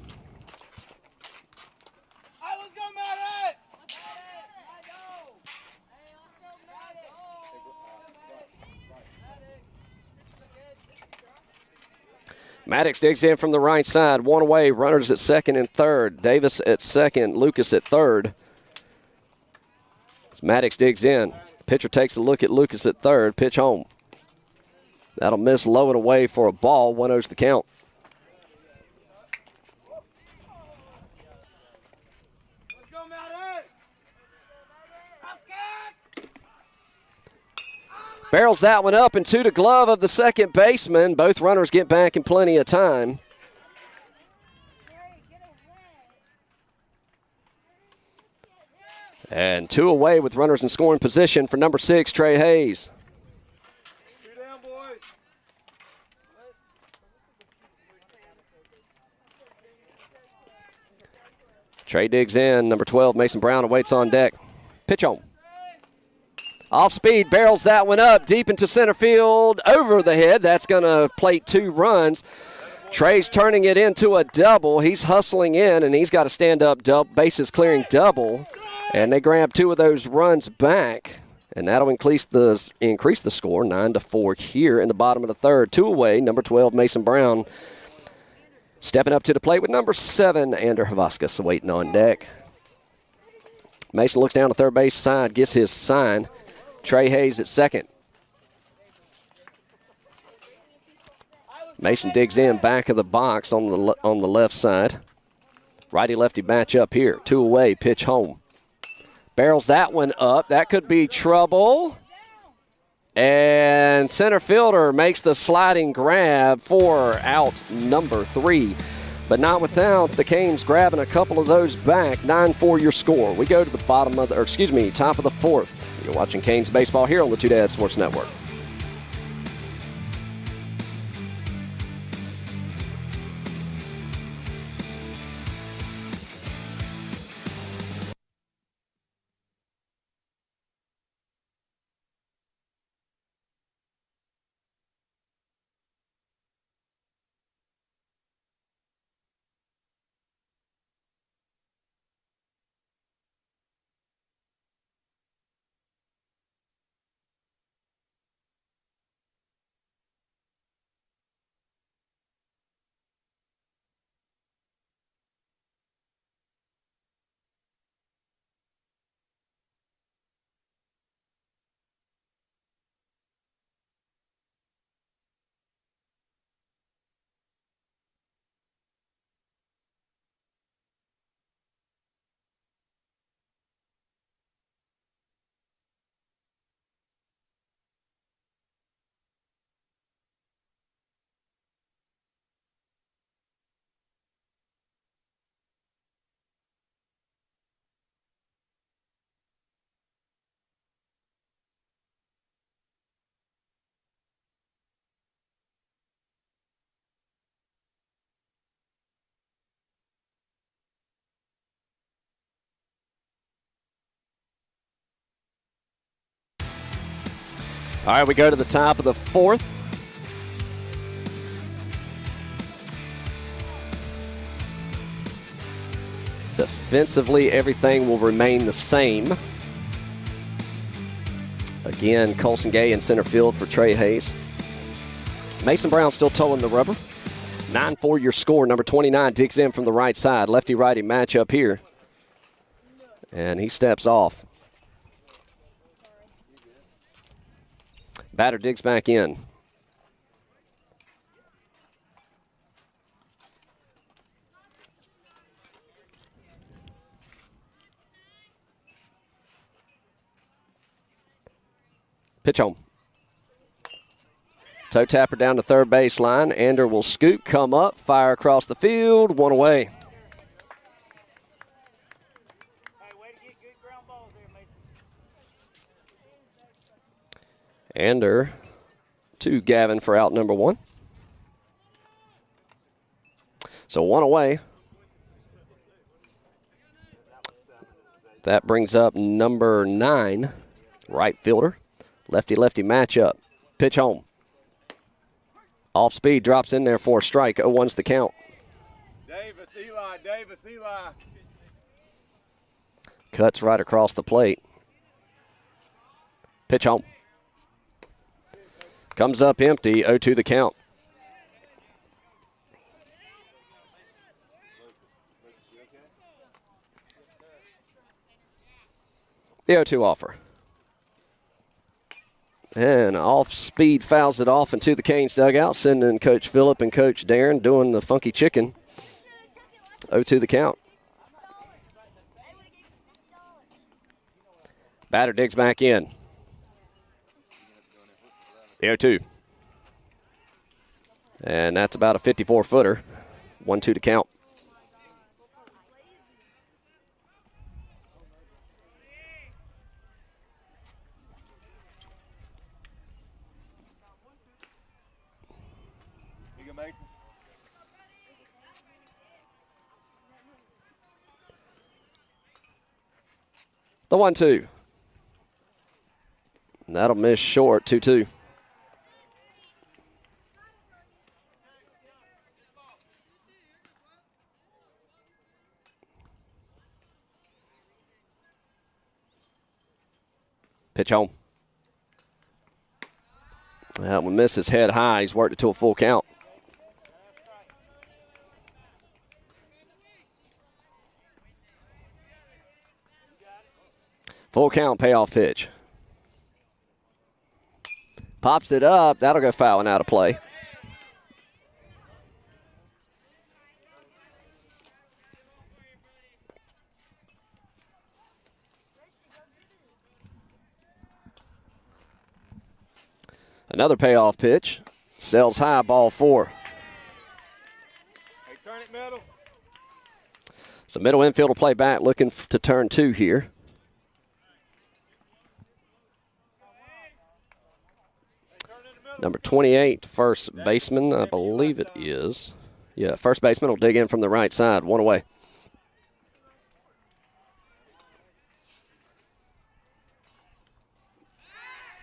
Maddox digs in from the right side. 1 away. Runners at second and third. Davis at second. Lucas at third. As Maddox digs in. Pitcher takes a look at Lucas at third. Pitch home. That'll miss low and away for a ball. 1-0's the count. Barrels that one up into the glove of the second baseman. Both runners get back in plenty of time. And 2 away with runners in scoring position for number 6, Trey Hayes. 2 down, boys. Trey digs in. Number 12, Mason Brown awaits on deck. Pitch home. Off speed, barrels that one up deep into center field, over the head. That's going to plate 2 runs. Trey's turning it into a double. He's hustling in, and he's got a stand-up bases clearing double. And they grab 2 of those runs back, and that'll increase the score 9-4 here in the bottom of the third. 2 away, number 12, Mason Brown stepping up to the plate with number 7, Ander Havaskas waiting on deck. Mason looks down the third base side, gets his sign. Trey Hayes at second. Mason digs in back of the box on the left side. Righty-lefty matchup here. 2 away, pitch home. Barrels that one up. That could be trouble. And center fielder makes the sliding grab for out number 3. But not without the Canes grabbing a couple of those back. 9-4 your score. We go to the top of the 4th. You're watching Canes baseball here on the Two Dads Sports Network. All right, we go to the top of the fourth. Defensively, everything will remain the same. Again, Colson Gay in center field for Trey Hayes. Mason Brown still towing the rubber. 9-4 your score. Number 29 digs in from the right side. Lefty-righty matchup here. And he steps off. Batter digs back in. Pitch home. Toe tapper down the third baseline. Ander will scoop, come up, fire across the field, one away. Hey, way to get good ground balls there, Mason. Ander to Gavin for out number one. So one away. That brings up number 9, right fielder. Lefty-lefty matchup. Pitch home. Off speed, drops in there for a strike. 0-1's the count. Davis, Eli. Cuts right across the plate. Pitch home. Comes up empty. 0-2 the count. The 0-2 offer. And off-speed fouls it off into the Canes dugout, sending Coach Phillip and Coach Darren doing the funky chicken. 0-2 the count. Batter digs back in. The 0-2. And that's about a 54-footer. 1-2 to count. Mason. The 1-2. That'll miss short, 2-2. Pitch home. That one misses head high. He's worked it to a full count. Full count payoff pitch. Pops it up. That'll go foul and out of play. Another payoff pitch. Sails high, ball 4. Hey, turn it middle. So middle infield will play back, looking to turn 2 here. Number 28, first baseman, I believe it is. Yeah, first baseman will dig in from the right side, 1 away.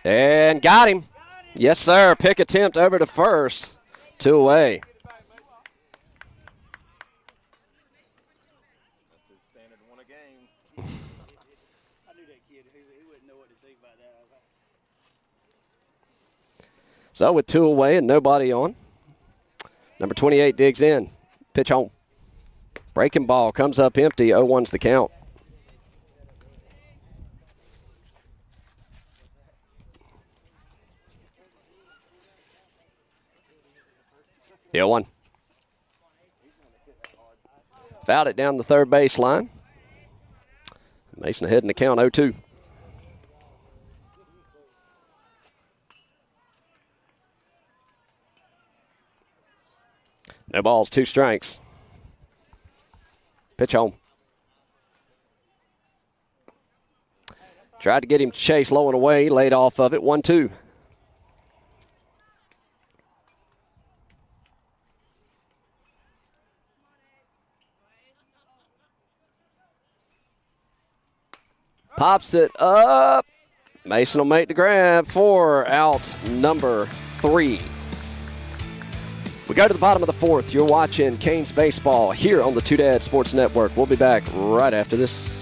And got him. Yes, sir. Pick attempt over to first. 2 away. That's his standard one a game. I knew that kid. He wouldn't know what to think about that. So with 2 away and nobody on, number 28 digs in. Pitch home. Breaking ball comes up empty. 0-1's the count. The 0-1. Fouled it down the third baseline. Mason ahead in the count, 0-2. No balls, 2 strikes. Pitch home. Tried to get him to chase low and away, laid off of it, 1-2. Pops it up. Mason will make the grab for out number 3. We go to the bottom of the 4th. You're watching Canes baseball here on the Two Dad Sports Network. We'll be back right after this.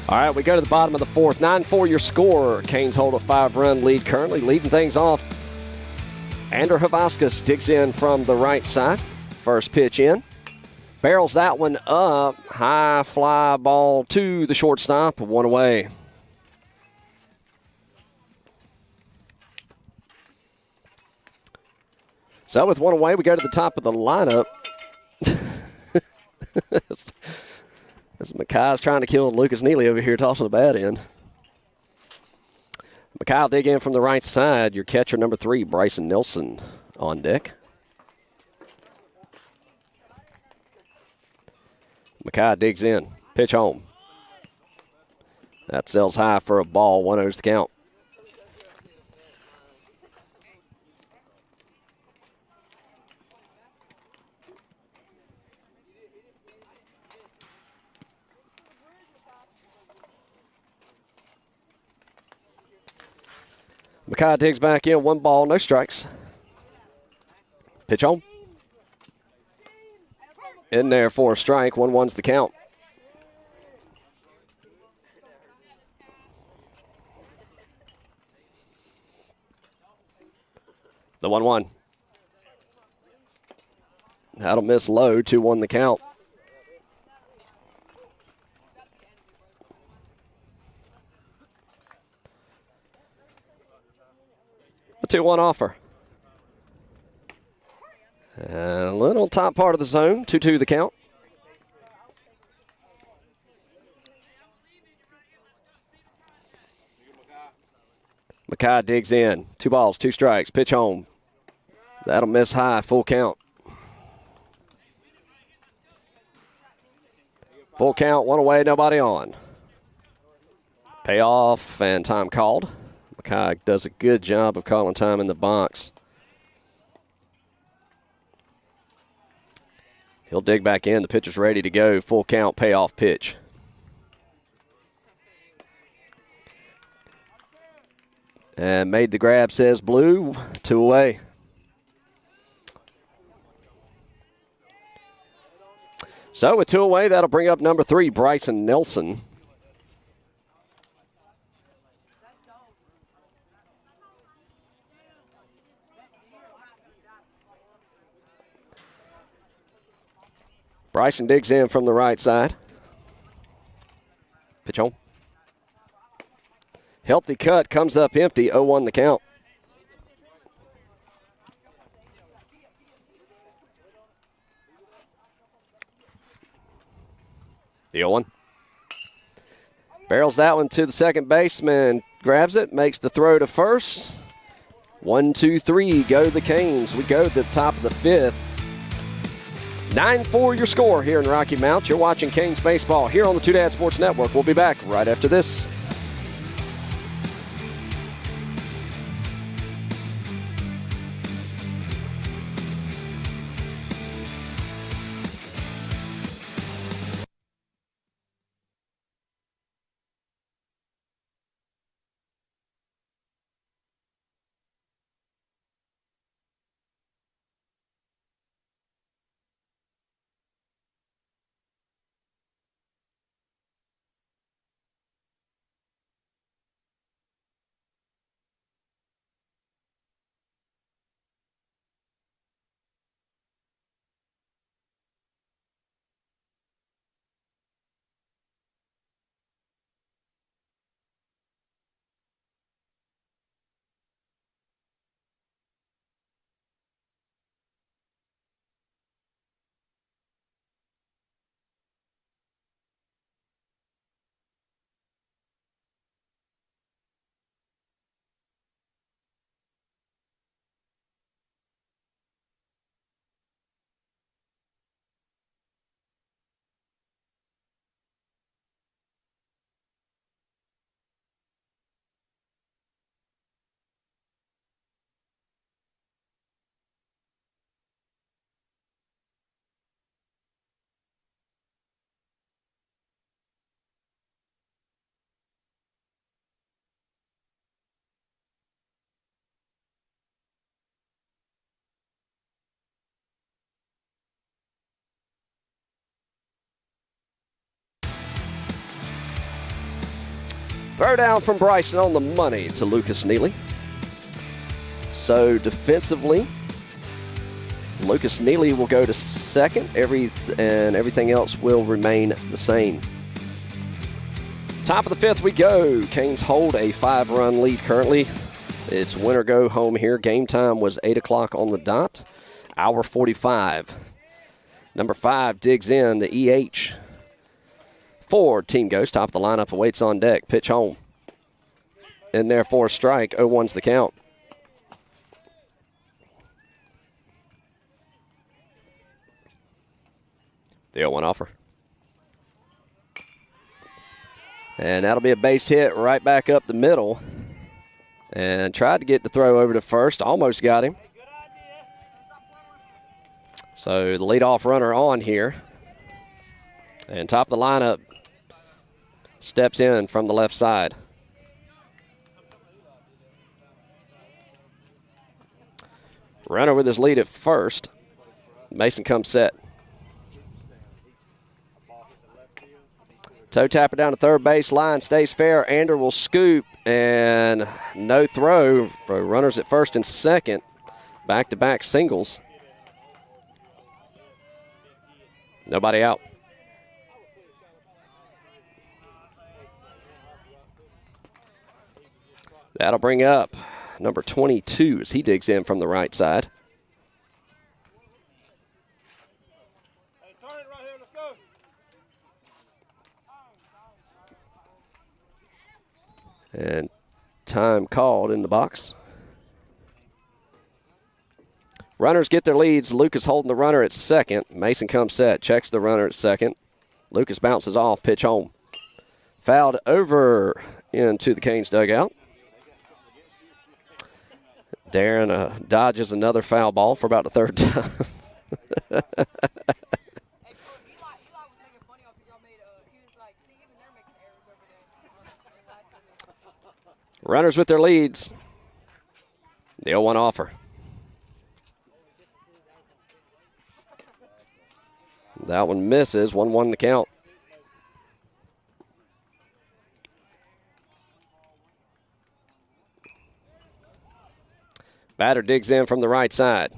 All right, we go to the bottom of the 4th. 9-4 your score. Canes hold a 5-run lead currently, leading things off. Andrew Havaskas digs in from the right side. First pitch in. Barrels that one up. High fly ball to the shortstop. 1 away. So with 1 away, we go to the top of the lineup. As Mackay's trying to kill Lucas Neely over here, tossing the bat in. Mackay will dig in from the right side. Your catcher, number 3, Bryson Nelson, on deck. Mackay digs in. Pitch home. That sails high for a ball. 1-0's the count. Mackay digs back in. 1 ball, no strikes. Pitch home. In there for a strike. 1-1's the count. The 1-1. That'll miss low. 2-1 the count. The 2-1 offer. And a little top part of the zone. 2-2 the count. Mackay digs in. 2 balls, 2 strikes. Pitch home. That'll miss high. Full count. Full count. 1 away. Nobody on. Payoff and time called. Mackay does a good job of calling time in the box. He'll dig back in. The pitcher's ready to go. Full count. Payoff pitch. And made the grab, says Blue. 2 away. So with 2 away, that'll bring up number 3, Bryson Nelson. Bryson digs in from the right side. Pitch home. Healthy cut, comes up empty, 0-1 the count. The 0-1. Barrels that one to the second baseman, grabs it, makes the throw to first. 1, 2, 3, go the Canes. We go to the top of the 5th. 9-4 your score here in Rocky Mount. You're watching Canes baseball here on the Two Dad Sports Network. We'll be back right after this. Throw down from Bryson on the money to Lucas Neely. So defensively, Lucas Neely will go to second, and everything else will remain the same. Top of the fifth we go. Canes hold a 5-run lead currently. It's win or go home here. Game time was 8 o'clock on the dot. Hour 45. Number 5 digs in the EH. 4 team goes. Top of the lineup awaits on deck. Pitch home. In there for a strike. 0-1's the count. The 0-1 offer. And that'll be a base hit right back up the middle. And tried to get the throw over to first. Almost got him. So the leadoff runner on here. And top of the lineup steps in from the left side. Runner with his lead at first. Mason comes set. Toe tapper down to third base line, stays fair. Ander will scoop, and no throw for runners at first and second. Back-to-back singles. Nobody out. That'll bring up number 22 as he digs in from the right side. And time called in the box. Runners get their leads. Lucas holding the runner at second. Mason comes set, checks the runner at second. Lucas bounces off, pitch home. Fouled over into the Canes dugout. Darren dodges another foul ball for about the third time. Runners with their leads. The 0-1 offer. That one misses. 1-1 the count. Batter digs in from the right side.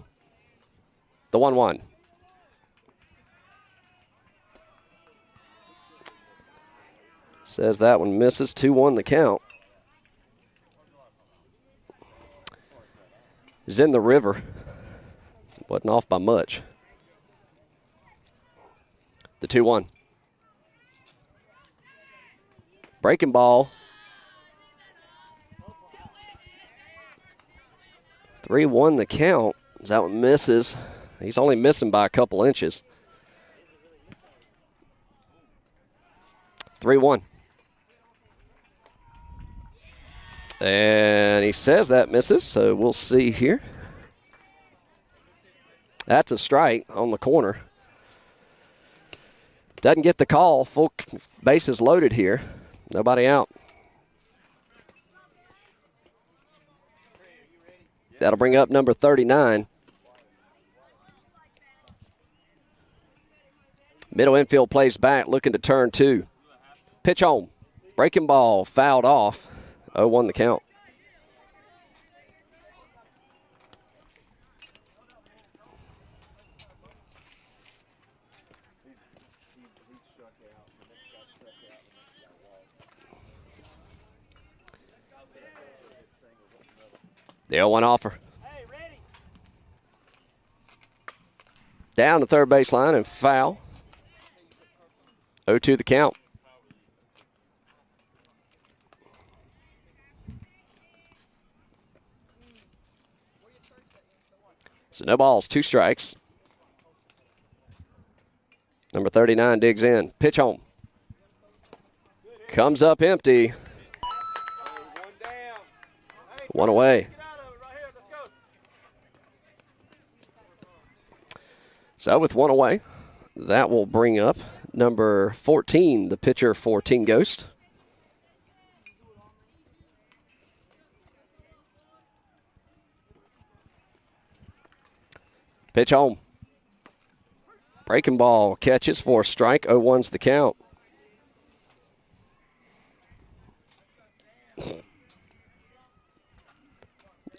The 1-1. Says that one misses. 2-1 the count. Is in the river. Wasn't off by much. The 2-1. Breaking ball. 3-1 the count. That one misses. He's only missing by a couple inches. 3-1. And he says that misses, so we'll see here. That's a strike on the corner. Doesn't get the call. Full bases loaded here. Nobody out. That'll bring up number 39. Middle infield plays back, looking to turn 2. Pitch home. Breaking ball, fouled off. 0-1 the count. The 0-1 offer. Down the third baseline and foul. 0-2 the count. So no balls, 2 strikes. Number 39 digs in. Pitch home. Comes up empty. 1 away. So with 1 away, that will bring up number 14, the pitcher for Team Ghost. Pitch home. Breaking ball catches for a strike. 0-1's the count.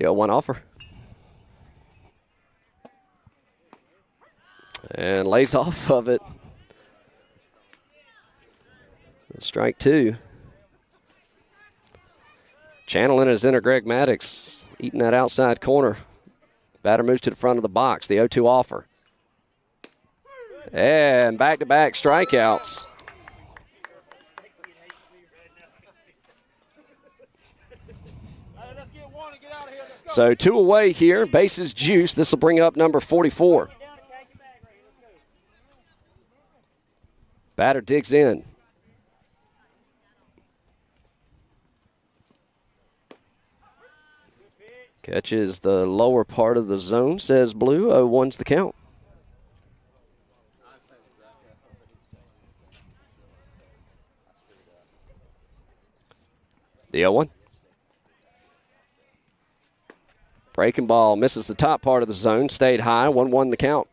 The 0-1 offer. And lays off of it. Strike 2. Channeling his inner Greg Maddox, eating that outside corner. Batter moves to the front of the box. The 0-2 offer. And back-to-back strikeouts. So 2 away here. Bases juiced. This will bring up number 44. Batter digs in. Catches the lower part of the zone, says Blue. 0-1's the count. The 0-1. Breaking ball misses the top part of the zone, stayed high. 1-1 the count.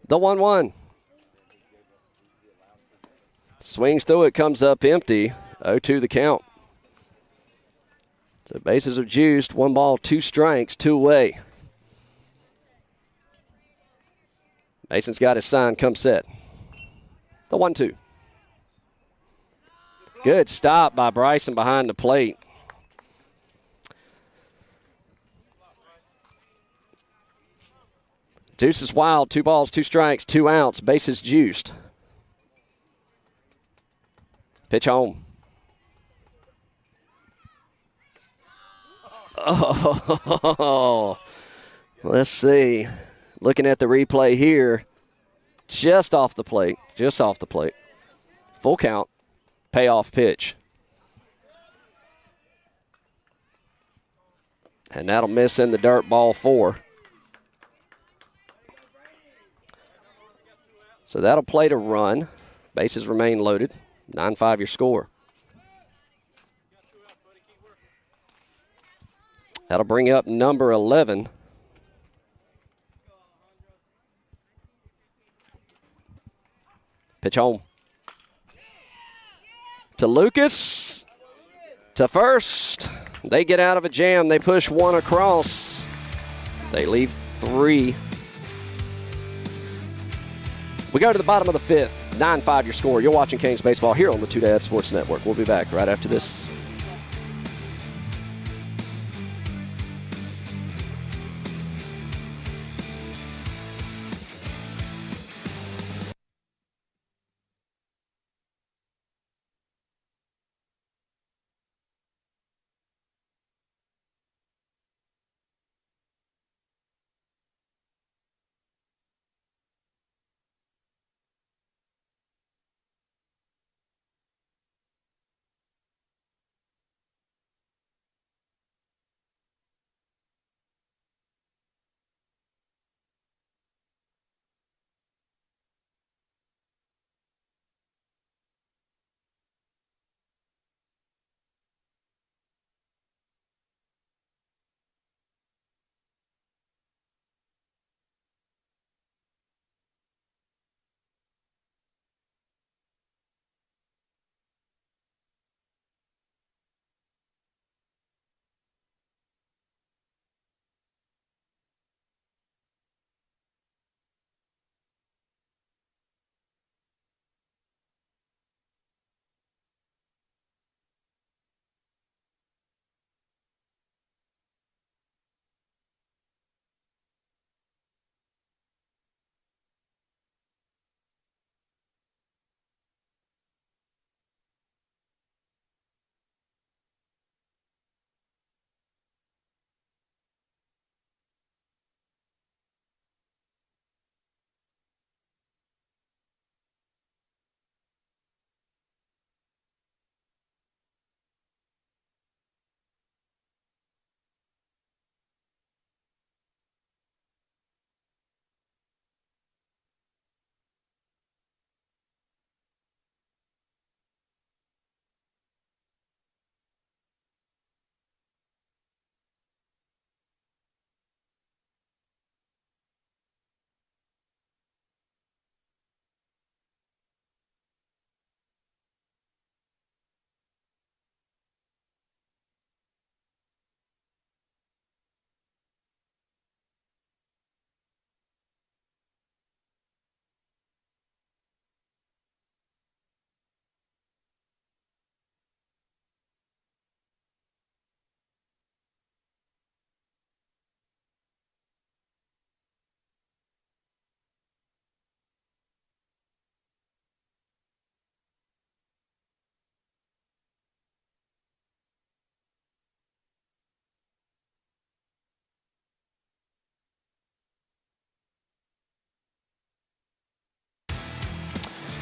The 1-1. Swings through it, comes up empty. 0-2 the count. So bases are juiced. 1 ball, 2 strikes, 2 away. Mason's got his sign, come set. The 1-2. Good stop by Bryson behind the plate. Deuce is wild. 2 balls, 2 strikes, 2 outs. Bases juiced. Pitch home. Oh, let's see. Looking at the replay here. Just off the plate. Just off the plate. Full count. Payoff pitch. And that'll miss in the dirt, ball 4. So that'll play to run. Bases remain loaded. 9-5 your score. That'll bring up number 11. Pitch home. To Lucas. To first. They get out of a jam. They push 1 across. They leave 3. We go to the bottom of the 5th. 9-5 your score. You're watching Canes Baseball here on the Two Dad Sports Network. We'll be back right after this.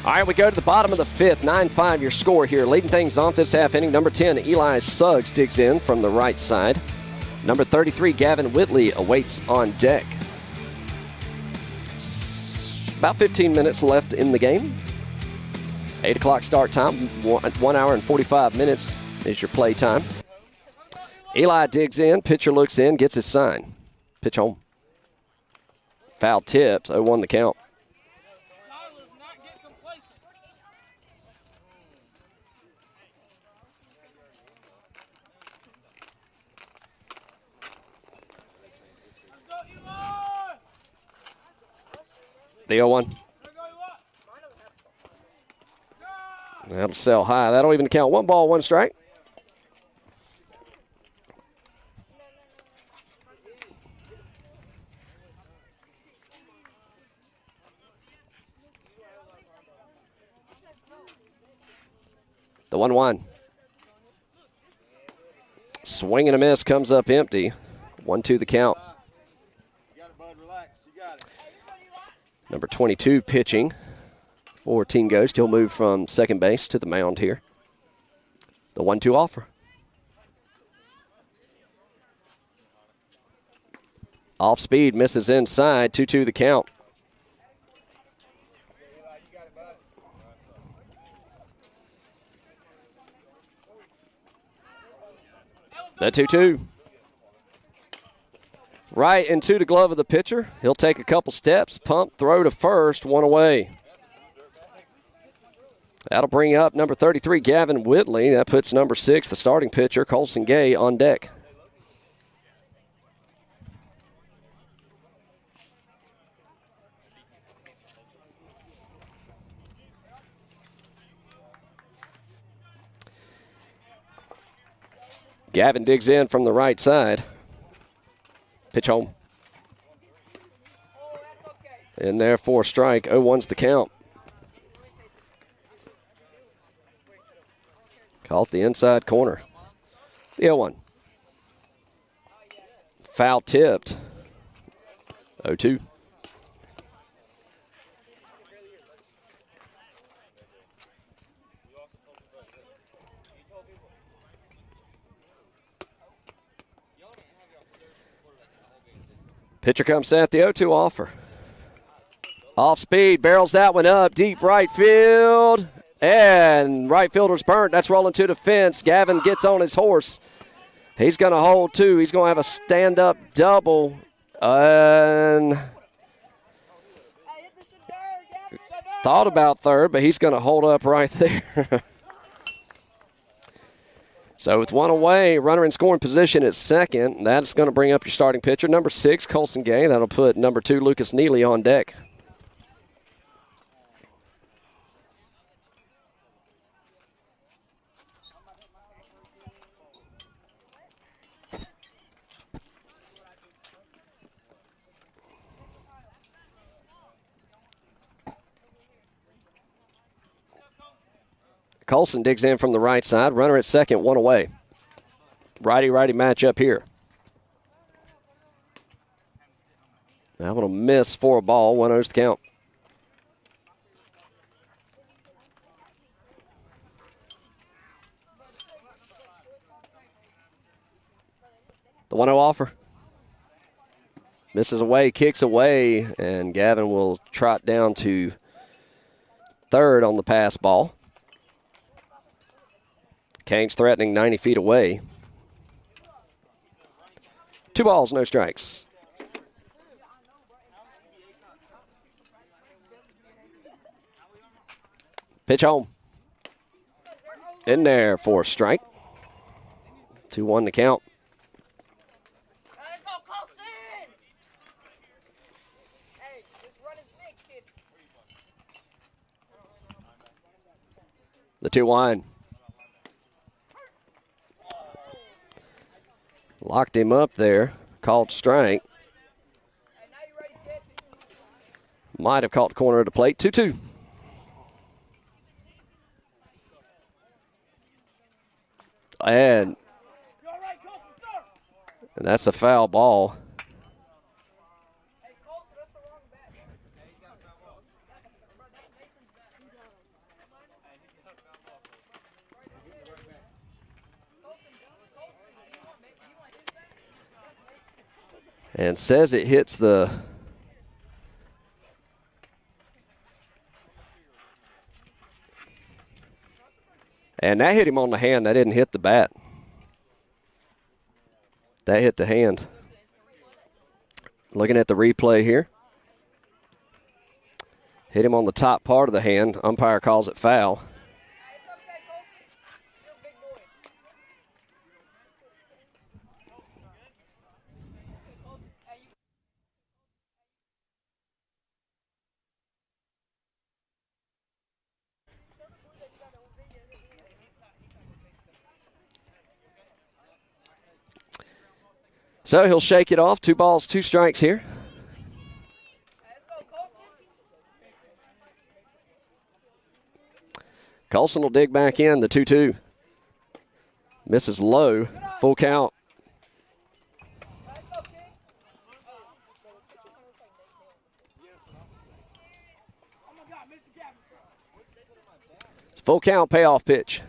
All right, we go to the bottom of the fifth. 9-5 your score here. Leading things off this half inning, number 10, Eli Suggs digs in from the right side. Number 33, Gavin Whitley awaits on deck. About 15 minutes left in the game. 8 o'clock start time. 1 hour and 45 minutes is your play time. Eli digs in. Pitcher looks in, gets his sign. Pitch home. Foul tipped. 0-1 the count. The 0-1. That'll sell high. That'll even count 1 ball, 1 strike. The 1-1. Swing and a miss, comes up empty. 1-2 the count. You got it, bud. Relax. You got it. Number 22 pitching for Team Ghost. He'll move from second base to the mound here. The 1-2 offer. Off speed, misses inside. 2-2 the count. The 2-2. Right into the glove of the pitcher. He'll take a couple steps, pump, throw to first, 1 away. That'll bring up number 33, Gavin Whitley. That puts number 6, the starting pitcher, Colson Gay, on deck. Gavin digs in from the right side. Pitch home. In there for a strike. 0-1's the count. Caught the inside corner. The 0-1. Foul tipped. 0-2. Pitcher comes set, the 0-2 offer. Off speed, barrels that one up, deep right field. And right fielder's burnt. That's rolling to the fence. Gavin gets on his horse. He's going to hold two. He's going to have a stand-up double. And thought about third, but he's going to hold up right there. So with 1 away, runner in scoring position at second. That's going to bring up your starting pitcher, number 6, Colson Gay. That'll put number 2, East-Neely, on deck. Colson digs in from the right side. Runner at second, 1 away. Righty-righty matchup here. That one will miss for a ball. 1-0's the count. The 1-0 offer. Misses away, kicks away, and Gavin will trot down to third on the pass ball. Canes threatening 90 feet away. 2 balls, no strikes. Pitch home. In there for a strike. 2-1 to count. The 2-1. Locked him up there. Called strike. Might have caught the corner of the plate. 2-2. And that's a foul ball. And says it hits the and that hit him on the hand. That didn't hit the bat. That hit the hand. Looking at the replay here. Hit him on the top part of the hand. Umpire calls it foul. So he'll shake it off. 2 balls, 2 strikes here. Colson will dig back in, the 2-2. Misses low, full count. Full count payoff pitch.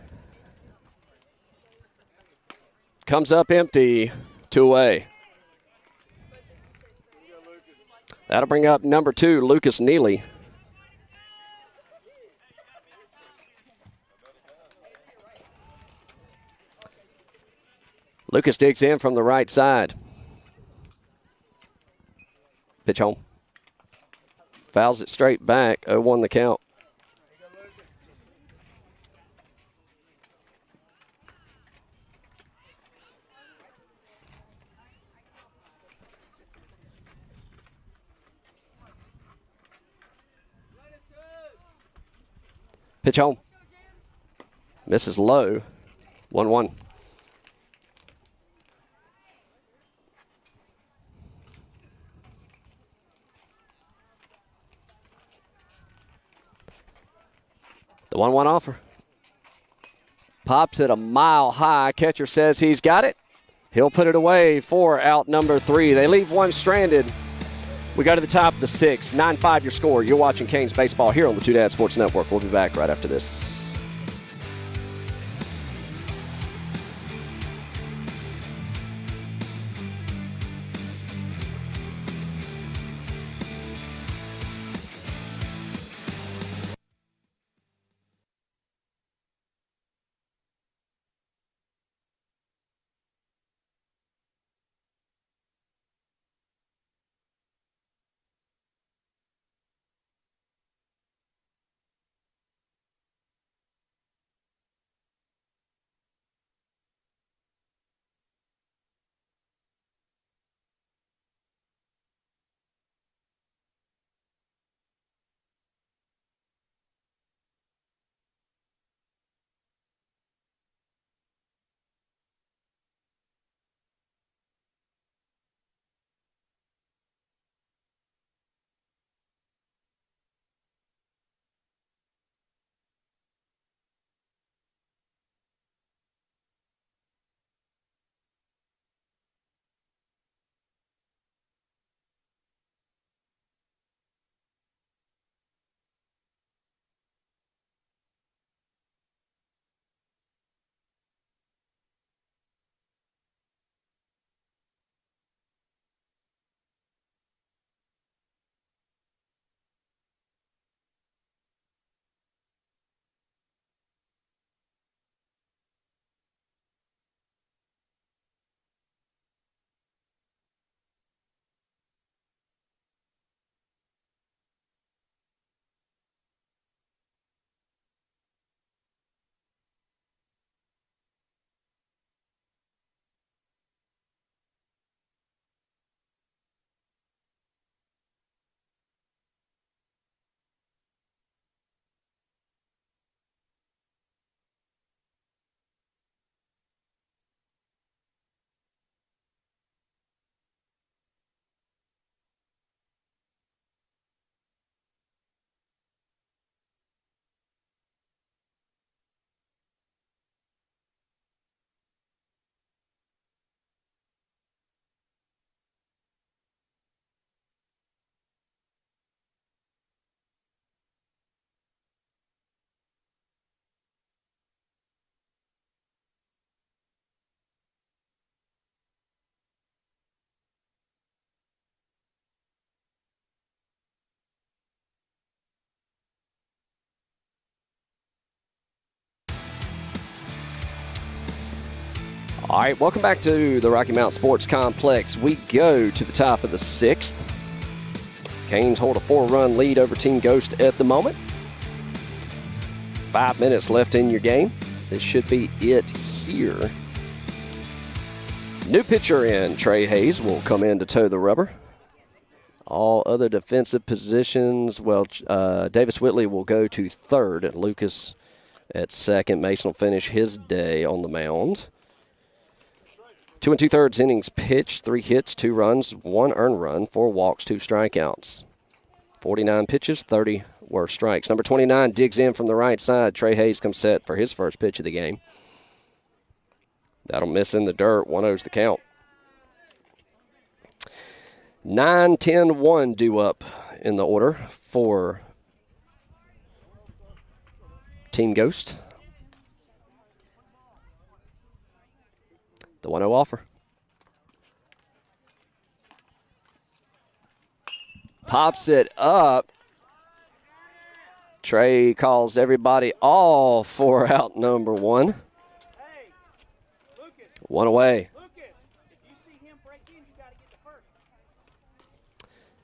Comes up empty, 2 away. That'll bring up number 2, Lucas Neely. Lucas digs in from the right side. Pitch home. Fouls it straight back, 0-1 the count. Pitch home. Misses low, 1-1. The 1-1 offer. Pops it a mile high. Catcher says he's got it. He'll put it away for out number 3. They leave one stranded. We go to the top of the 6th. 9-5 your score. You're watching Canes baseball here on the Two Dad Sports Network. We'll be back right after this. All right, welcome back to the Rocky Mountain Sports Complex. We go to the top of the 6th. Canes hold a 4-run lead over Team Ghost at the moment. 5 minutes left in your game. This should be it here. New pitcher in, Trey Hayes, will come in to toe the rubber. All other defensive positions, well, Davis Whitley will go to third, and Lucas at second. Mason will finish his day on the mound. 2 2/3 innings pitched, 3 hits, 2 runs, 1 earned run, 4 walks, 2 strikeouts. 49 pitches, 30 were strikes. Number 29 digs in from the right side. Trey Hayes comes set for his first pitch of the game. That'll miss in the dirt. 1-0's the count. 9-10-1 due up in the order for Team Ghost. The 1-0 offer. Pops it up. Trey calls everybody all for out number 1. Hey, Lucas. 1 away. Lucas, if you see him break in, you got to get the first.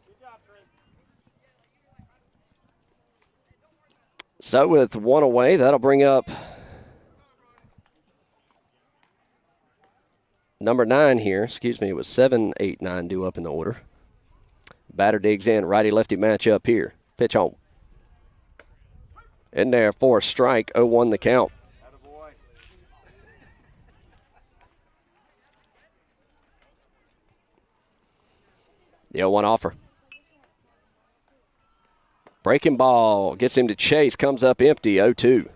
Good job, Trey. So with 1 away, that'll bring up number 9 here. Excuse me, it was 7, 8, 9 due up in the order. Batter digs in, righty-lefty matchup here. Pitch home. In there for a strike, 0-1 the count. Attaboy. The 0-1 offer. Breaking ball, gets him to chase, comes up empty, 0-2.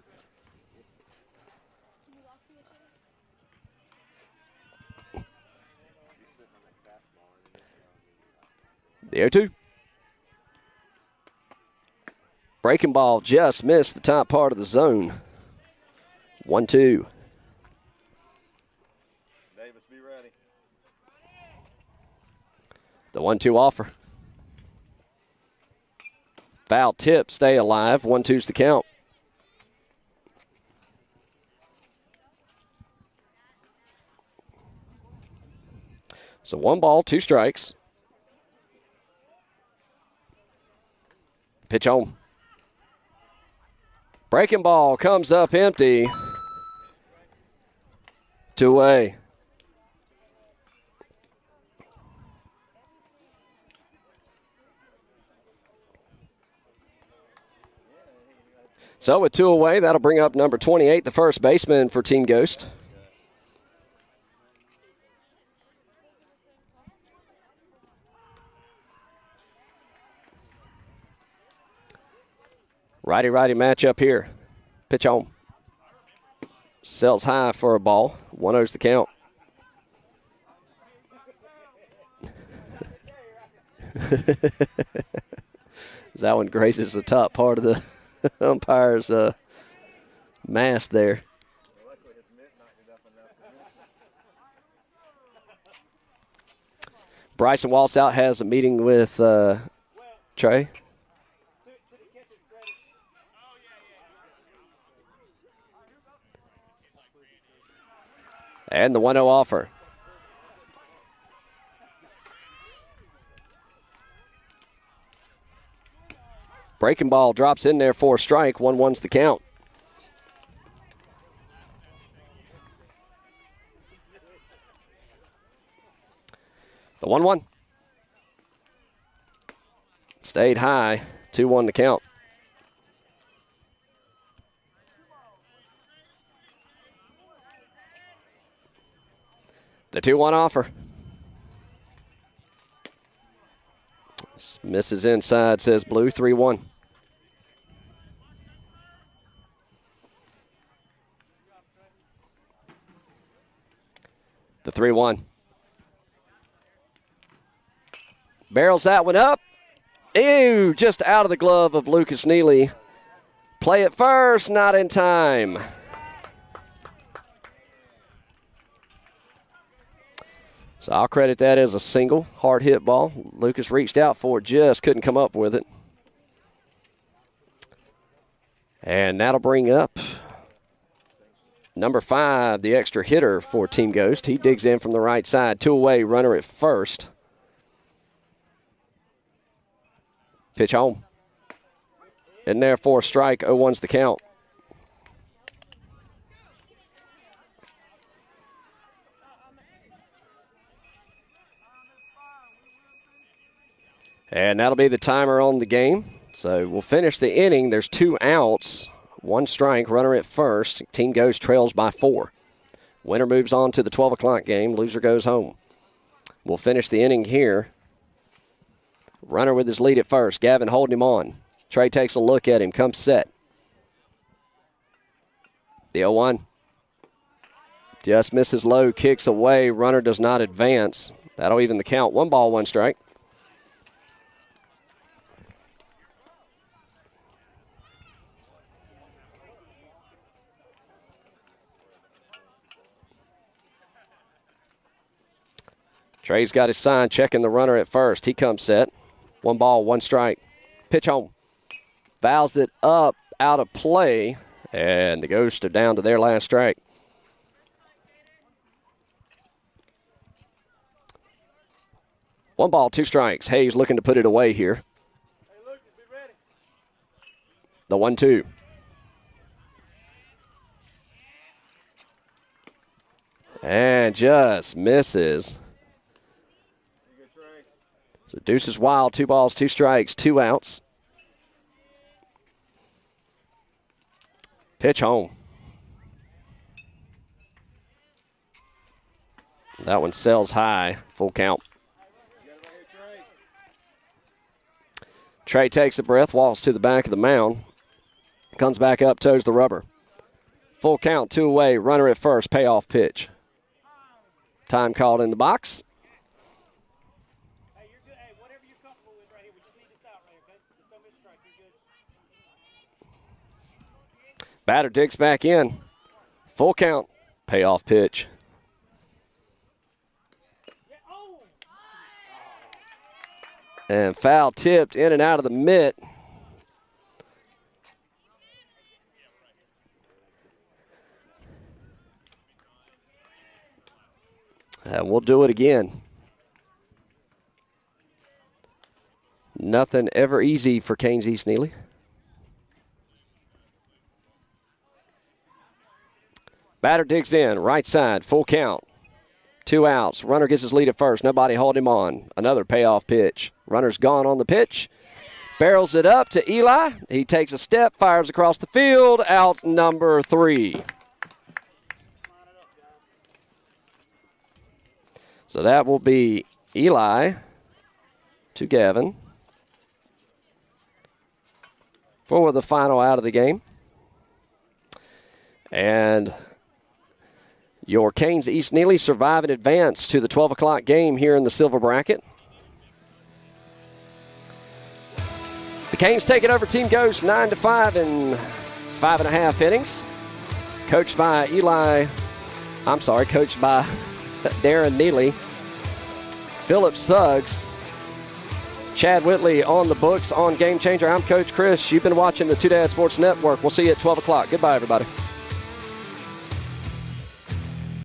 The 0-2. Breaking ball just missed the top part of the zone. 1-2. Davis, be ready. The 1-2 offer. Foul tip, stay alive. 1-2's the count. So 1 ball, 2 strikes. Pitch home. Breaking ball comes up empty. 2 away. So with 2 away, that'll bring up number 28, the first baseman for Team Ghost. Righty-righty matchup here. Pitch home. Sells high for a ball. 1-0's the count. That one grazes the top part of the umpire's mask there. Bryson Waltz-out has a meeting with Trey. And the 1-0 offer. Breaking ball drops in there for a strike. 1-1's the count. The 1-1. Stayed high. 2-1 the count. The 2-1 offer. Misses inside, says blue, 3-1. The 3-1. Barrels that one up. Ew, just out of the glove of Lucas Neely. Play it first, not in time. So I'll credit that as a single, hard hit ball. Lucas reached out for it, just couldn't come up with it. And that'll bring up Number 5, the extra hitter for Team Ghost. He digs in from the right side. 2 away, runner at first. Pitch home. In there for a strike. 0-1's the count. And that'll be the timer on the game. So we'll finish the inning. There's 2 outs, 1 strike, runner at first. Team Ghost trails by 4. Winner moves on to the 12 o'clock game. Loser goes home. We'll finish the inning here. Runner with his lead at first. Gavin holding him on. Trey takes a look at him. Comes set. The 0-1. Just misses low. Kicks away. Runner does not advance. That'll even the count. 1 ball, 1 strike. Trey's got his sign, checking the runner at first. He comes set. 1 ball, 1 strike. Pitch home. Fouls it up, out of play, and the Ghosts are down to their last strike. One ball, 2 strikes. Hayes looking to put it away here. Hey, Lucas, be ready. The 1-2. And just misses. So Deuce is wild. 2 balls, 2 strikes, 2 outs. Pitch home. That one sails high. Full count. Trey takes a breath, walks to the back of the mound. Comes back up, toes the rubber. Full count, 2 away. Runner at first. Payoff pitch. Time called in the box. Batter digs back in. Full count. Payoff pitch. And foul tipped in and out of the mitt. And we'll do it again. Nothing ever easy for Canes East-Neely. Batter digs in, right side, full count. 2 outs. Runner gets his lead at first. Nobody hold him on. Another payoff pitch. Runner's gone on the pitch. Barrels it up to Eli. He takes a step, fires across the field. Out number 3. So that will be Eli to Gavin for the final out of the game. And your Canes East-Neely survive and advance to the 12 o'clock game here in the silver bracket. The Canes take it over Team Ghost 9-5 in 5.5 innings. Coached by Darren Neely, Philip Suggs, Chad Whitley on the books on Game Changer. I'm Coach Chris. You've been watching the Two Dad Sports Network. We'll see you at 12 o'clock. Goodbye, everybody.